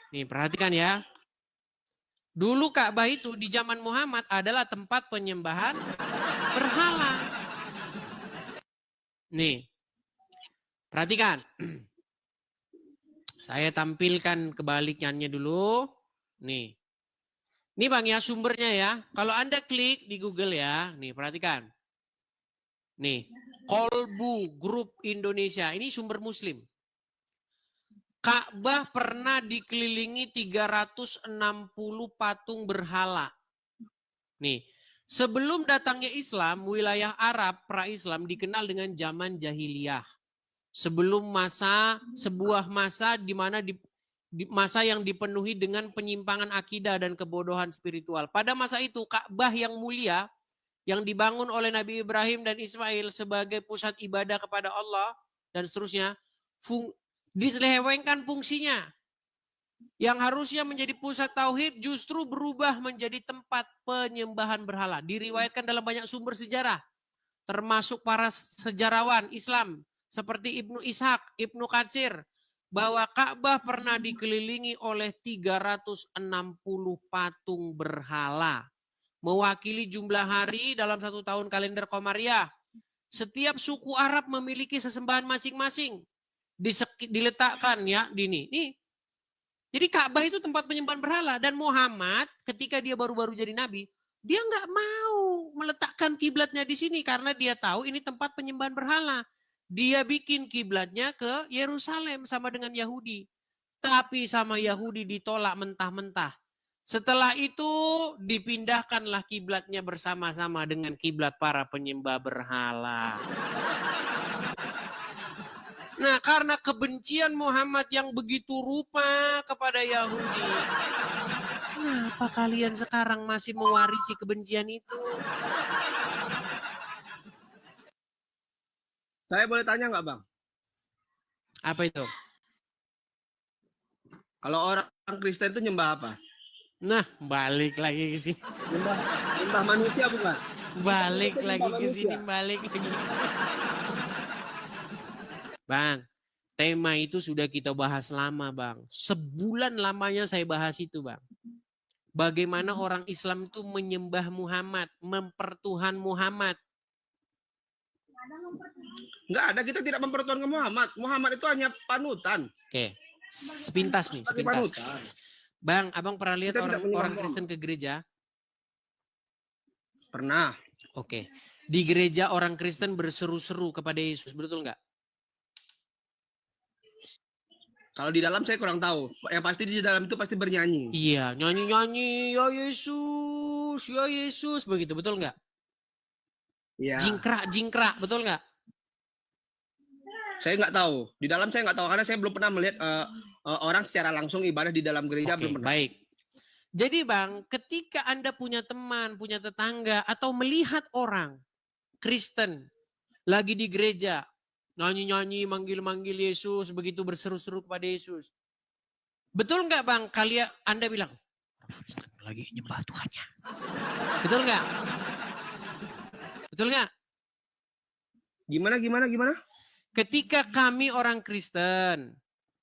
Nih perhatikan ya. Dulu Ka'bah itu di zaman Muhammad adalah tempat penyembahan berhala. Nih. Perhatikan. Saya tampilkan kebalikannya dulu. Nih. Ini Bang ya sumbernya ya. Kalau Anda klik di Google ya. Nih perhatikan. Nih. Kolbu Group Indonesia. Ini sumber Muslim. Ka'bah pernah dikelilingi 360 patung berhala. Nih, sebelum datangnya Islam, wilayah Arab pra-Islam dikenal dengan zaman jahiliyah. Sebelum sebuah masa di mana masa yang dipenuhi dengan penyimpangan akidah dan kebodohan spiritual. Pada masa itu, Ka'bah yang mulia yang dibangun oleh Nabi Ibrahim dan Ismail sebagai pusat ibadah kepada Allah dan seterusnya, diselewengkan fungsinya. Yang harusnya menjadi pusat tauhid justru berubah menjadi tempat penyembahan berhala. Diriwayatkan dalam banyak sumber sejarah, termasuk para sejarawan Islam seperti Ibnu Ishaq, Ibnu Katsir, bahwa Ka'bah pernah dikelilingi oleh 360 patung berhala, mewakili jumlah hari dalam 1 tahun kalender Komariah. Setiap suku Arab memiliki sesembahan masing-masing. Diletakkan ya di ini. Nih. Jadi Ka'bah itu tempat penyembahan berhala, dan Muhammad ketika dia baru-baru jadi nabi, dia nggak mau meletakkan kiblatnya di sini karena dia tahu ini tempat penyembahan berhala. Dia bikin kiblatnya ke Yerusalem sama dengan Yahudi. Tapi sama Yahudi ditolak mentah-mentah. Setelah itu dipindahkanlah kiblatnya bersama-sama dengan kiblat para penyembah berhala. Nah, karena kebencian Muhammad yang begitu rupa kepada Yahudi, kenapa kalian sekarang masih mewarisi kebencian itu? Saya boleh tanya nggak, Bang? Apa itu? Kalau orang Kristen itu nyembah apa? Nah, balik lagi ke sini. Nyembah manusia bukan? Balik lagi ke sini, balik lagi. Bang, tema itu sudah kita bahas lama, Bang. Sebulan lamanya saya bahas itu, Bang. Bagaimana orang Islam itu menyembah Muhammad, mempertuhan Muhammad. Enggak ada, kita tidak mempertuhankan Muhammad. Muhammad itu hanya panutan. Oke, sepintas nih, sepintas. Bang, abang pernah lihat orang Kristen ke gereja? Pernah. Oke, di gereja orang Kristen berseru-seru kepada Yesus, betul nggak? Kalau di dalam saya kurang tahu. Yang pasti di dalam itu pasti bernyanyi. Iya, nyanyi-nyanyi, ya Yesus, begitu, betul nggak? Iya. Jingkrak, betul nggak? Saya nggak tahu. Di dalam saya nggak tahu karena saya belum pernah melihat orang secara langsung ibadah di dalam gereja. Belum pernah. Baik. Jadi Bang, ketika Anda punya teman, punya tetangga, atau melihat orang Kristen lagi di gereja, nyanyi-nyanyi, manggil-manggil Yesus, begitu berseru-seru kepada Yesus. Betul nggak Bang, Anda bilang, lagi nyembah Tuhannya. Betul nggak? Betul nggak? Gimana? Ketika kami orang Kristen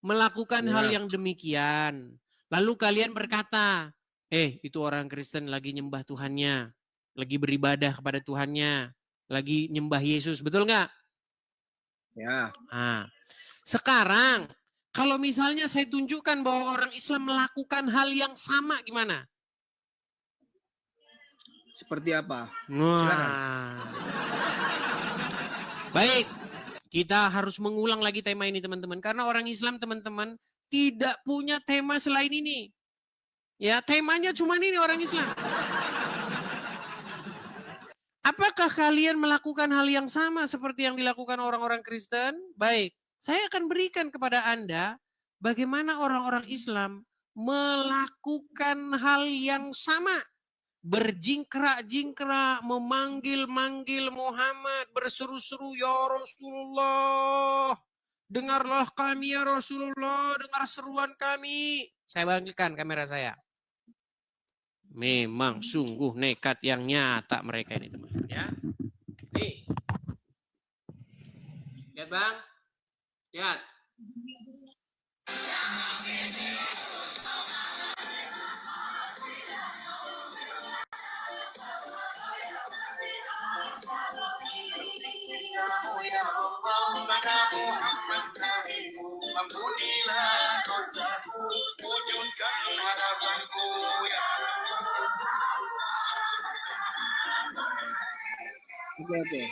melakukan hal yang demikian, lalu kalian berkata, itu orang Kristen lagi nyembah Tuhannya, lagi beribadah kepada Tuhannya, lagi nyembah Yesus, betul nggak? Ya. Nah, sekarang kalau misalnya saya tunjukkan bahwa orang Islam melakukan hal yang sama, gimana? seperti apa? Wah. Baik, kita harus mengulang lagi tema ini teman-teman. Karena orang Islam teman-teman tidak punya tema selain ini. Ya, temanya cuma ini orang Islam. Apakah kalian melakukan hal yang sama seperti yang dilakukan orang-orang Kristen? Baik, saya akan berikan kepada Anda bagaimana orang-orang Islam melakukan hal yang sama. Berjingkrak-jingkrak, memanggil-manggil Muhammad, berseru-seru, ya Rasulullah, dengarlah kami ya Rasulullah, dengar seruan kami. Saya bangkitkan kamera saya. Memang sungguh nekat yang nyata mereka ini teman-teman ya. Nih. Lihat Bang. Lihat. Oke.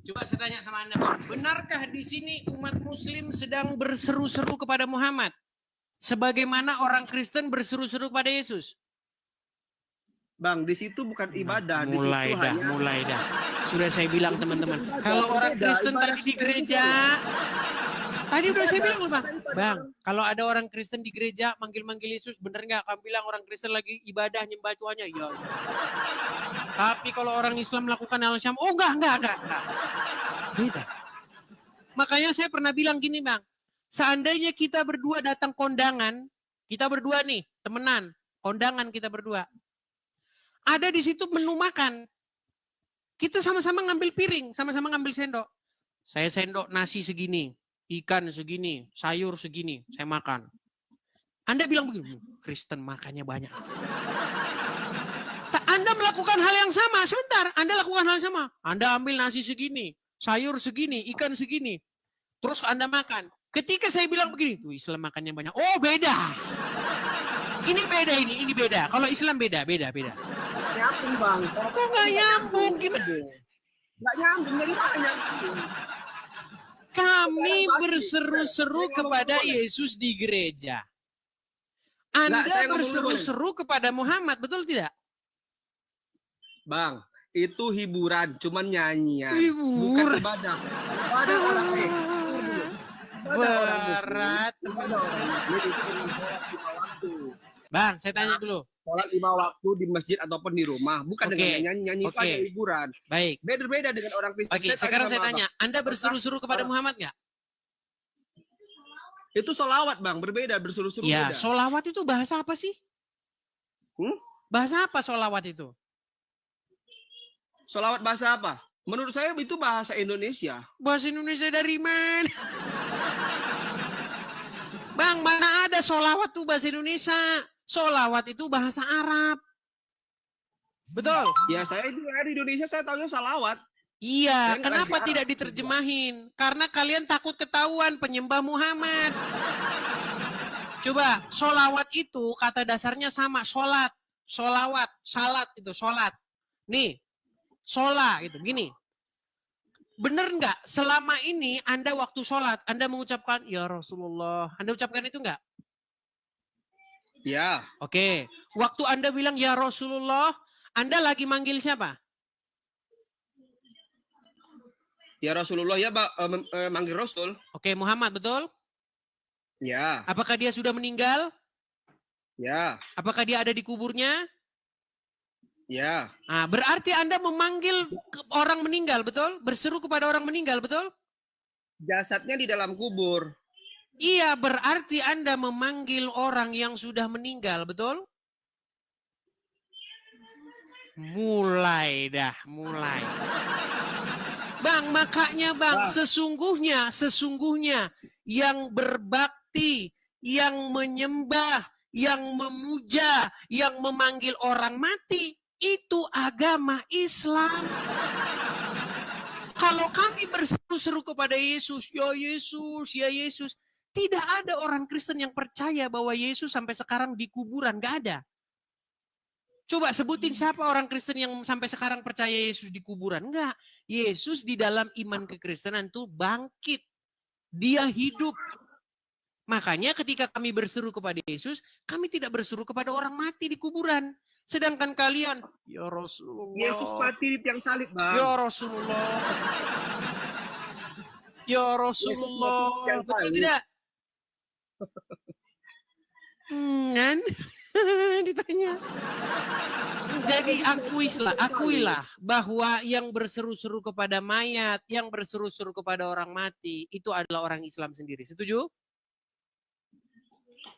Coba saya tanya sama Anda, Bang. Benarkah di sini umat Muslim sedang berseru-seru kepada Muhammad, sebagaimana orang Kristen berseru-seru kepada Yesus? Bang, di situ bukan ibadah, Mulai dah. Sudah saya bilang teman-teman, kalau orang Kristen tadi di gereja, tadi udah saya bilang loh Bang, kalau ada orang Kristen di gereja manggil-manggil Yesus, bener nggak? Kamu bilang orang Kristen lagi ibadah nyembah Tuhannya? Ya. Tapi kalau orang Islam melakukan hal yang sama, oh enggak. Beda. Makanya saya pernah bilang gini Bang, seandainya kita berdua datang kondangan, kita berdua nih, temenan, kondangan kita berdua. Ada di situ menu makan. Kita sama-sama ngambil piring, sama-sama ngambil sendok. Saya sendok nasi segini, ikan segini, sayur segini, saya makan. Anda bilang begini, Kristen makannya banyak. Anda melakukan hal yang sama, sebentar, Anda lakukan hal yang sama. Anda ambil nasi segini, sayur segini, ikan segini. Terus Anda makan. Ketika saya bilang begini, tuh Islam makannya banyak. Oh beda. Ini beda. Kalau Islam beda. Nyambung Bang. Kok nggak nyambung? Gimana? Nggak nyambung, dari mana nyambung? Kami berseru-seru kepada Yesus di gereja. Anda berseru-seru kepada Muhammad, betul tidak? Bang, itu hiburan, cuman nyanyian. Hiburan. Bukan ibadah. Ibadah orang Berat. Ibadah orang Muslim itu dengan sholat 5 waktu. Bang, saya tanya dulu. Sholat 5 waktu di masjid ataupun di rumah, bukan dengan nyanyi-nyanyi itu ada hiburan. Baik. Beda dengan orang Kristen. Oke, sekarang saya tanya, Anda berseru-seru kepada Muhammad nggak? Itu solawat Bang, berbeda, berseru-seru ya, beda. Solawat itu bahasa apa sih? Bahasa apa solawat itu? Solawat bahasa apa? Menurut saya itu bahasa Indonesia. Bahasa Indonesia dari mana? Bang, mana ada solawat itu bahasa Indonesia? Solawat itu bahasa Arab. Betul? Ya, saya di Indonesia saya tahunya salawat. Iya, kenapa tidak diterjemahin? Karena kalian takut ketahuan penyembah Muhammad. Coba, solawat itu kata dasarnya sama, sholat, solawat, salat itu, sholat. Nih, sholat gitu, gini. Bener nggak? Selama ini Anda waktu sholat, Anda mengucapkan, ya Rasulullah. Anda ucapkan itu nggak? Ya. Oke. Waktu Anda bilang, ya Rasulullah, Anda lagi manggil siapa? Ya Rasulullah, ya manggil Rasul. Oke, Muhammad, betul? Ya. Apakah dia sudah meninggal? Ya. Apakah dia ada di kuburnya? Ya. Nah, berarti Anda memanggil orang meninggal, betul? Berseru kepada orang meninggal, betul? Jasadnya di dalam kubur. Iya, berarti Anda memanggil orang yang sudah meninggal, betul? Mulai. Bang, makanya Bang, sesungguhnya yang berbakti, yang menyembah, yang memuja, yang memanggil orang mati, itu agama Islam. Kalau kami berseru-seru kepada Yesus, ya Yesus, ya Yesus, tidak ada orang Kristen yang percaya bahwa Yesus sampai sekarang di kuburan, gak ada. Coba sebutin siapa orang Kristen yang sampai sekarang percaya Yesus di kuburan. Enggak. Yesus di dalam iman kekristenan itu bangkit. Dia hidup. Makanya ketika kami berseru kepada Yesus, kami tidak berseru kepada orang mati di kuburan. Sedangkan kalian, ya Rasulullah. Yesus mati di tiang salib, Bang. Ya Rasulullah. Ya Rasulullah. Betul tidak? Kan? Ditanya. Jadi akuilah bahwa yang berseru-seru kepada mayat, yang berseru-seru kepada orang mati, itu adalah orang Islam sendiri. Setuju?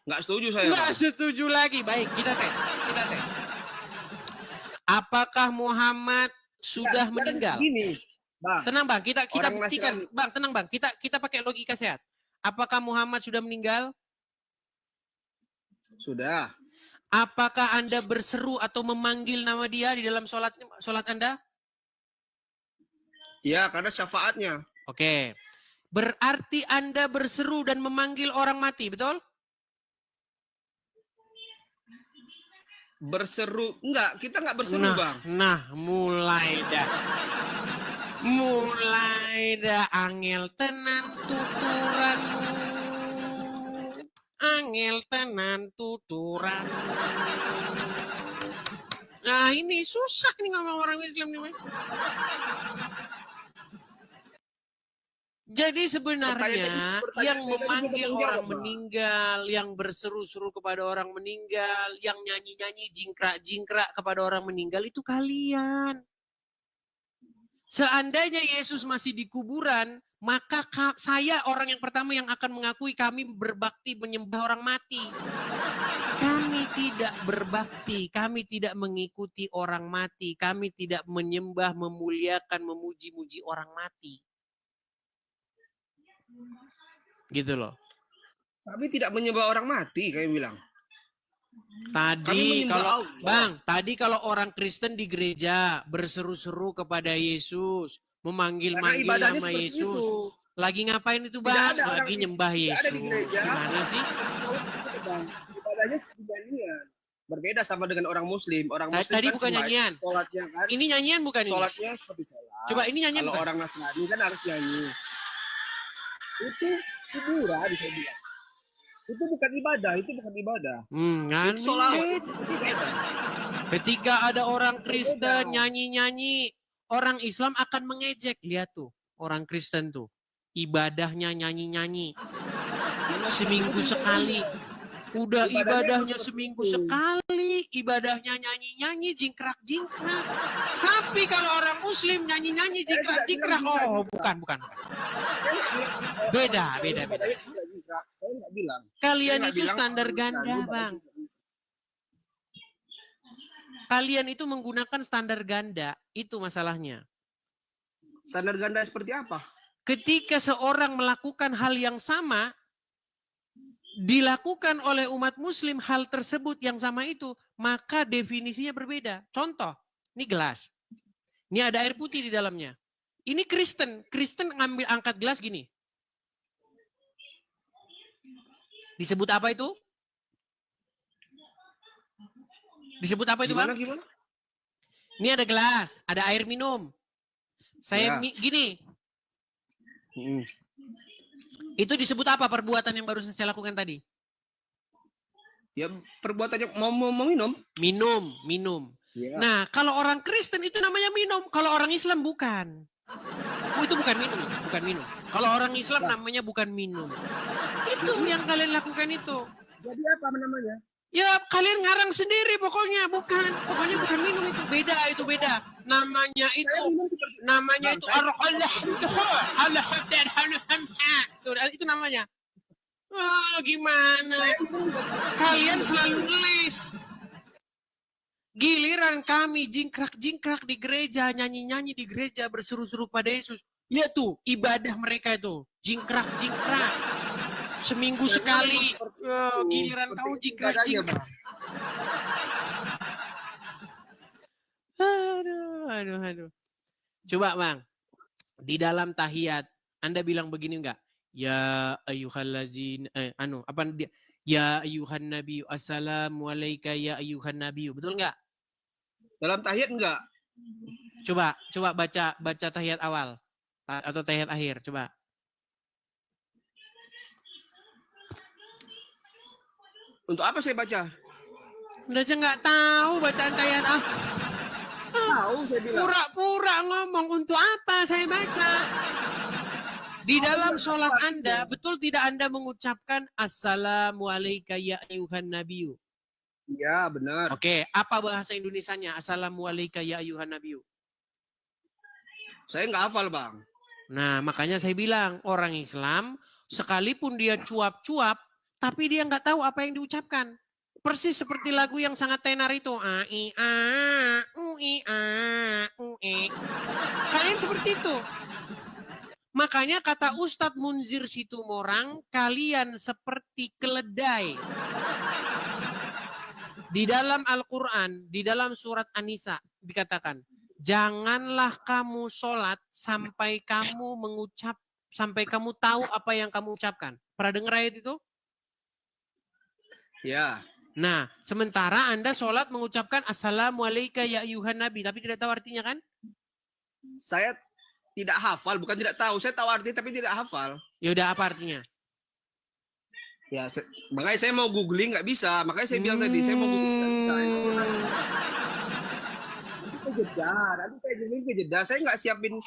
Nggak setuju saya. Nggak setuju lagi. Baik, kita tes. Apakah Muhammad sudah meninggal? Gini, Bang. Tenang Bang, kita Orang buktikan. Nasrani. Bang, tenang Bang. Kita pakai logika sehat. Apakah Muhammad sudah meninggal? Sudah. Apakah Anda berseru atau memanggil nama dia di dalam sholat Anda? Ya, karena syafaatnya. Oke. Berarti Anda berseru dan memanggil orang mati, betul? Berseru. Enggak, kita enggak berseru, Bang. Nah, mulai dah angel tenan tuturanmu. Angel tenan tuturan. Nah, ini susah nih ngomong orang Islam nih. Jadi sebenarnya yang memanggil orang meninggal, yang berseru-seru kepada orang meninggal, yang nyanyi-nyanyi jingkrak-jingkrak kepada orang meninggal itu kalian. Seandainya Yesus masih di kuburan, maka saya orang yang pertama yang akan mengakui kami berbakti menyembah orang mati. Kami tidak berbakti, kami tidak mengikuti orang mati, kami tidak menyembah, memuliakan, memuji-muji orang mati. Gitu loh. Kami tidak menyembah orang mati, kayak bilang. Tadi kalau tadi kalau orang Kristen di gereja berseru-seru kepada Yesus, memanggil-manggil nama Yesus. Itu. Lagi ngapain itu, Bang? Lagi nyembah Yesus. Gimana sih? Ibadahnya seperti nyanyian. Berbeda sama dengan orang Muslim. Orang Muslim tadi kan bukan nyanyian. Sholatnya kan. Ini nyanyian bukan ini? Sholatnya seperti sholat. Coba ini nyanyian. Kalau orang Nasrani kan harus nyanyi. Itu hiburan, saya bilang. Itu bukan ibadah, itu bukan ibadah. Itu sholat. Ketika ada orang Kristen nyanyi-nyanyi, orang Islam akan mengejek. Lihat tuh, orang Kristen tuh. Ibadahnya nyanyi-nyanyi. Seminggu sekali. Udah ibadahnya seminggu sekali. Ibadahnya nyanyi-nyanyi, jingkrak-jingkrak. Tapi kalau orang Muslim nyanyi-nyanyi, jingkrak-jingkrak. Oh, bukan. Beda. Saya nggak bilang. Kalian itu standar ganda, Bang. Kalian itu menggunakan standar ganda. Itu masalahnya. Standar ganda seperti apa? Ketika seorang melakukan hal yang sama, dilakukan oleh umat Muslim hal tersebut yang sama itu, maka definisinya berbeda. Contoh, ini gelas. Ini ada air putih di dalamnya. Ini Kristen. Kristen ngambil angkat gelas gini. Disebut apa itu? Disebut apa itu, Bang? Gimana? Ini ada gelas, ada air minum. Saya gini. Itu disebut apa perbuatan yang baru saya lakukan tadi? Ya perbuatannya mau minum. Minum. Ya. Nah, kalau orang Kristen itu namanya minum. Kalau orang Islam bukan. Itu bukan minum. Kalau orang Islam namanya bukan minum. Itu yang kalian lakukan itu. Jadi apa namanya? Ya kalian ngarang sendiri pokoknya bukan minum itu beda. Namanya itu itu namanya. Gimana? Kalian selalu ngelis. Giliran kami jingkrak-jingkrak di gereja, nyanyi-nyanyi di gereja, berseru-seru pada Yesus. Lihat tuh ibadah mereka itu, jingkrak-jingkrak. seminggu sekali. Giliran kau jik-jik. Aduh. Coba Bang, di dalam tahiyat Anda bilang begini enggak? Ya ayyuhallazin ya ayyuhan nabi assalamu alayka ya ayyuhan nabi. Betul enggak? Dalam tahiyat enggak? Coba baca tahiyat awal atau tahiyat akhir, coba. Untuk apa saya baca? Udah aja nggak tahu bacaan tahiyat Tahu saya bilang. Pura-pura ngomong untuk apa saya baca. Di dalam sholat Anda, betul tidak Anda mengucapkan Assalamu alayka ya ayuhan nabiyyu? Iya, benar. Oke, apa bahasa Indonesianya? Assalamu alayka ya ayuhan nabiyyu. Saya nggak hafal, Bang. Nah, makanya saya bilang, orang Islam, sekalipun dia cuap-cuap, tapi dia nggak tahu apa yang diucapkan. Persis seperti lagu yang sangat tenar itu. Kalian seperti itu. Makanya kata Ustadz Munzir Situmorang, kalian seperti keledai. Di dalam Al-Quran, di dalam surat An-Nisa dikatakan, janganlah kamu sholat sampai kamu tahu apa yang kamu ucapkan. Pernah dengar ayat itu? Ya. Nah, sementara Anda sholat mengucapkan Assalamualaikum ya ayuhan nabi, tapi tidak tahu artinya kan? Saya tidak hafal, bukan tidak tahu. Saya tahu artinya tapi tidak hafal. Ya udah, apa artinya? Ya, makanya saya mau googling nggak bisa. Makanya saya bilang tadi saya mau googling nggak bisa. Nanti saya googling kejeda. Saya nggak siapin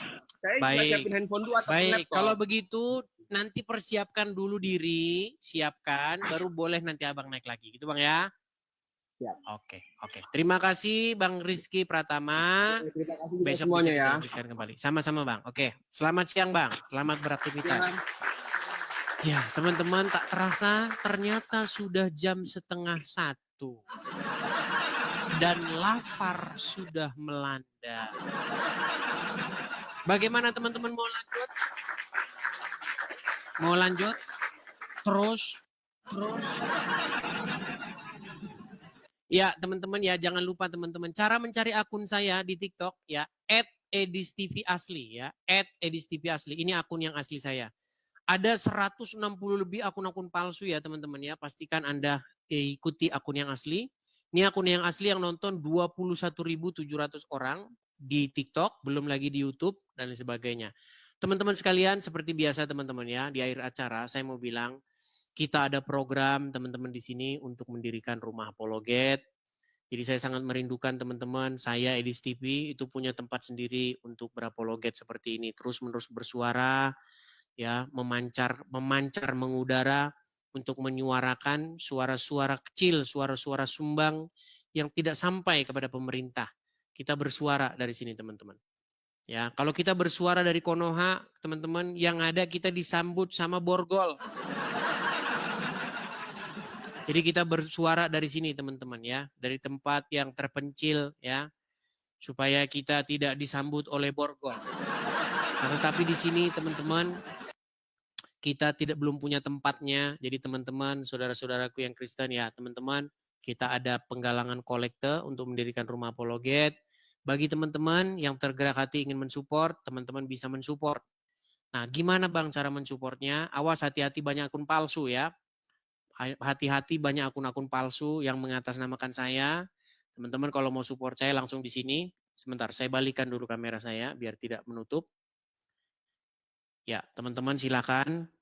handphone dulu atau baik. laptop. Kalau begitu nanti persiapkan dulu diri, siapkan, baru boleh nanti abang naik lagi, gitu bang ya? Siap. Oke. Terima kasih Bang Rizky Pratama. Terima kasih besok semuanya ya. Kembali. Sama-sama bang. Oke. Selamat siang bang. Selamat beraktivitas. Ya teman-teman, tak terasa ternyata sudah jam 12:30 dan lapar sudah melanda. Bagaimana teman-teman, mau lanjut? Mau lanjut? Terus. Ya teman-teman ya, jangan lupa teman-teman, cara mencari akun saya di TikTok ya, @edistv_asli ya, @edistv_asli. Ini akun yang asli saya. Ada 160 lebih akun-akun palsu ya teman-teman ya. Pastikan Anda ikuti akun yang asli. Ini akun yang asli yang nonton 21.700 orang di TikTok, belum lagi di YouTube dan lain sebagainya. Teman-teman sekalian, seperti biasa teman-teman ya, di akhir acara saya mau bilang, kita ada program teman-teman di sini untuk mendirikan rumah apologet. Jadi saya sangat merindukan teman-teman, saya Edis TV itu punya tempat sendiri untuk berapologet seperti ini, terus-menerus bersuara, ya, memancar mengudara untuk menyuarakan suara-suara kecil, suara-suara sumbang yang tidak sampai kepada pemerintah. Kita bersuara dari sini teman-teman. Ya, kalau kita bersuara dari Konoha, teman-teman, yang ada kita disambut sama borgol. Jadi kita bersuara dari sini teman-teman ya, dari tempat yang terpencil ya, supaya kita tidak disambut oleh borgol. Nah, tetapi di sini teman-teman, kita belum punya tempatnya. Jadi teman-teman, saudara-saudaraku yang Kristen ya, teman-teman, kita ada penggalangan kolekte untuk mendirikan rumah apologet. Bagi teman-teman yang tergerak hati ingin mensupport, teman-teman bisa mensupport. Nah, gimana Bang cara mensupportnya? Awas, hati-hati banyak akun palsu ya. Hati-hati banyak akun-akun palsu yang mengatasnamakan saya. Teman-teman kalau mau support saya langsung di sini. Sebentar, saya balikan dulu kamera saya biar tidak menutup. Ya, teman-teman silakan.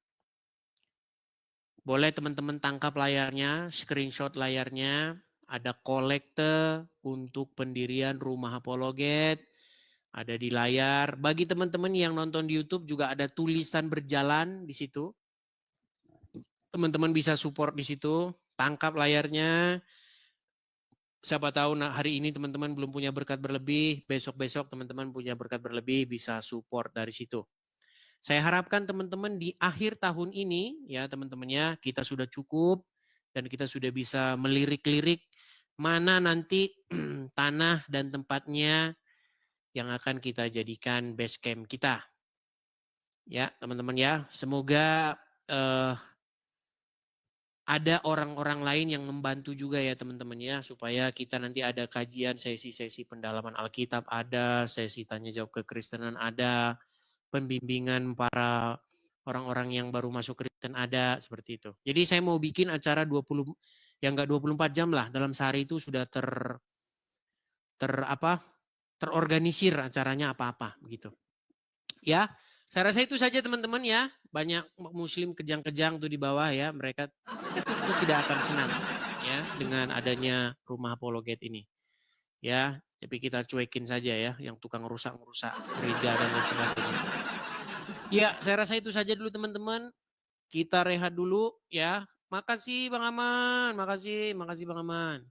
Boleh teman-teman tangkap layarnya, screenshot layarnya. Ada kolekte untuk pendirian rumah apologet. Ada di layar. Bagi teman-teman yang nonton di YouTube juga ada tulisan berjalan di situ. Teman-teman bisa support di situ. Tangkap layarnya. Siapa tahu hari ini teman-teman belum punya berkat berlebih. Besok-besok teman-teman punya berkat berlebih, bisa support dari situ. Saya harapkan teman-teman di akhir tahun ini ya teman-teman ya, kita sudah cukup dan kita sudah bisa melirik-lirik mana nanti tanah dan tempatnya yang akan kita jadikan base camp kita. Ya teman-teman ya, semoga ada orang-orang lain yang membantu juga ya teman-teman ya, supaya kita nanti ada kajian sesi-sesi pendalaman Alkitab ada, sesi tanya jawab kekristenan ada, pembimbingan para orang-orang yang baru masuk Kristen ada, seperti itu. Jadi saya mau bikin acara 20 yang enggak 24 jam lah, dalam sehari itu sudah terorganisir acaranya apa-apa begitu. Ya, saya rasa itu saja teman-teman ya. Banyak muslim kejang-kejang tuh di bawah ya, mereka itu tidak akan senang ya dengan adanya rumah apologet ini. Ya, tapi kita cuekin saja ya yang tukang rusak-rusak gereja dan lain sebagainya. Ya, saya rasa itu saja dulu teman-teman. Kita rehat dulu ya. Makasih Bang Aman, makasih Bang Aman.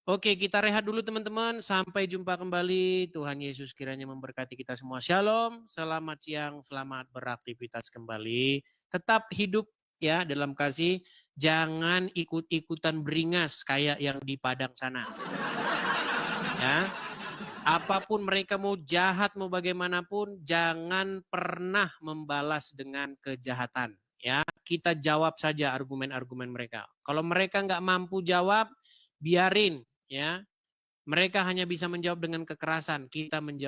Oke, kita rehat dulu teman-teman. Sampai jumpa kembali. Tuhan Yesus kiranya memberkati kita semua. Shalom, selamat siang, selamat beraktivitas kembali. Tetap hidup ya dalam kasih. Jangan ikut-ikutan beringas kayak yang di Padang sana. Ya. Apapun mereka mau jahat, mau bagaimanapun, jangan pernah membalas dengan kejahatan. Ya, kita jawab saja argumen-argumen mereka. Kalau mereka nggak mampu jawab, biarin. Ya, mereka hanya bisa menjawab dengan kekerasan. Kita menjawab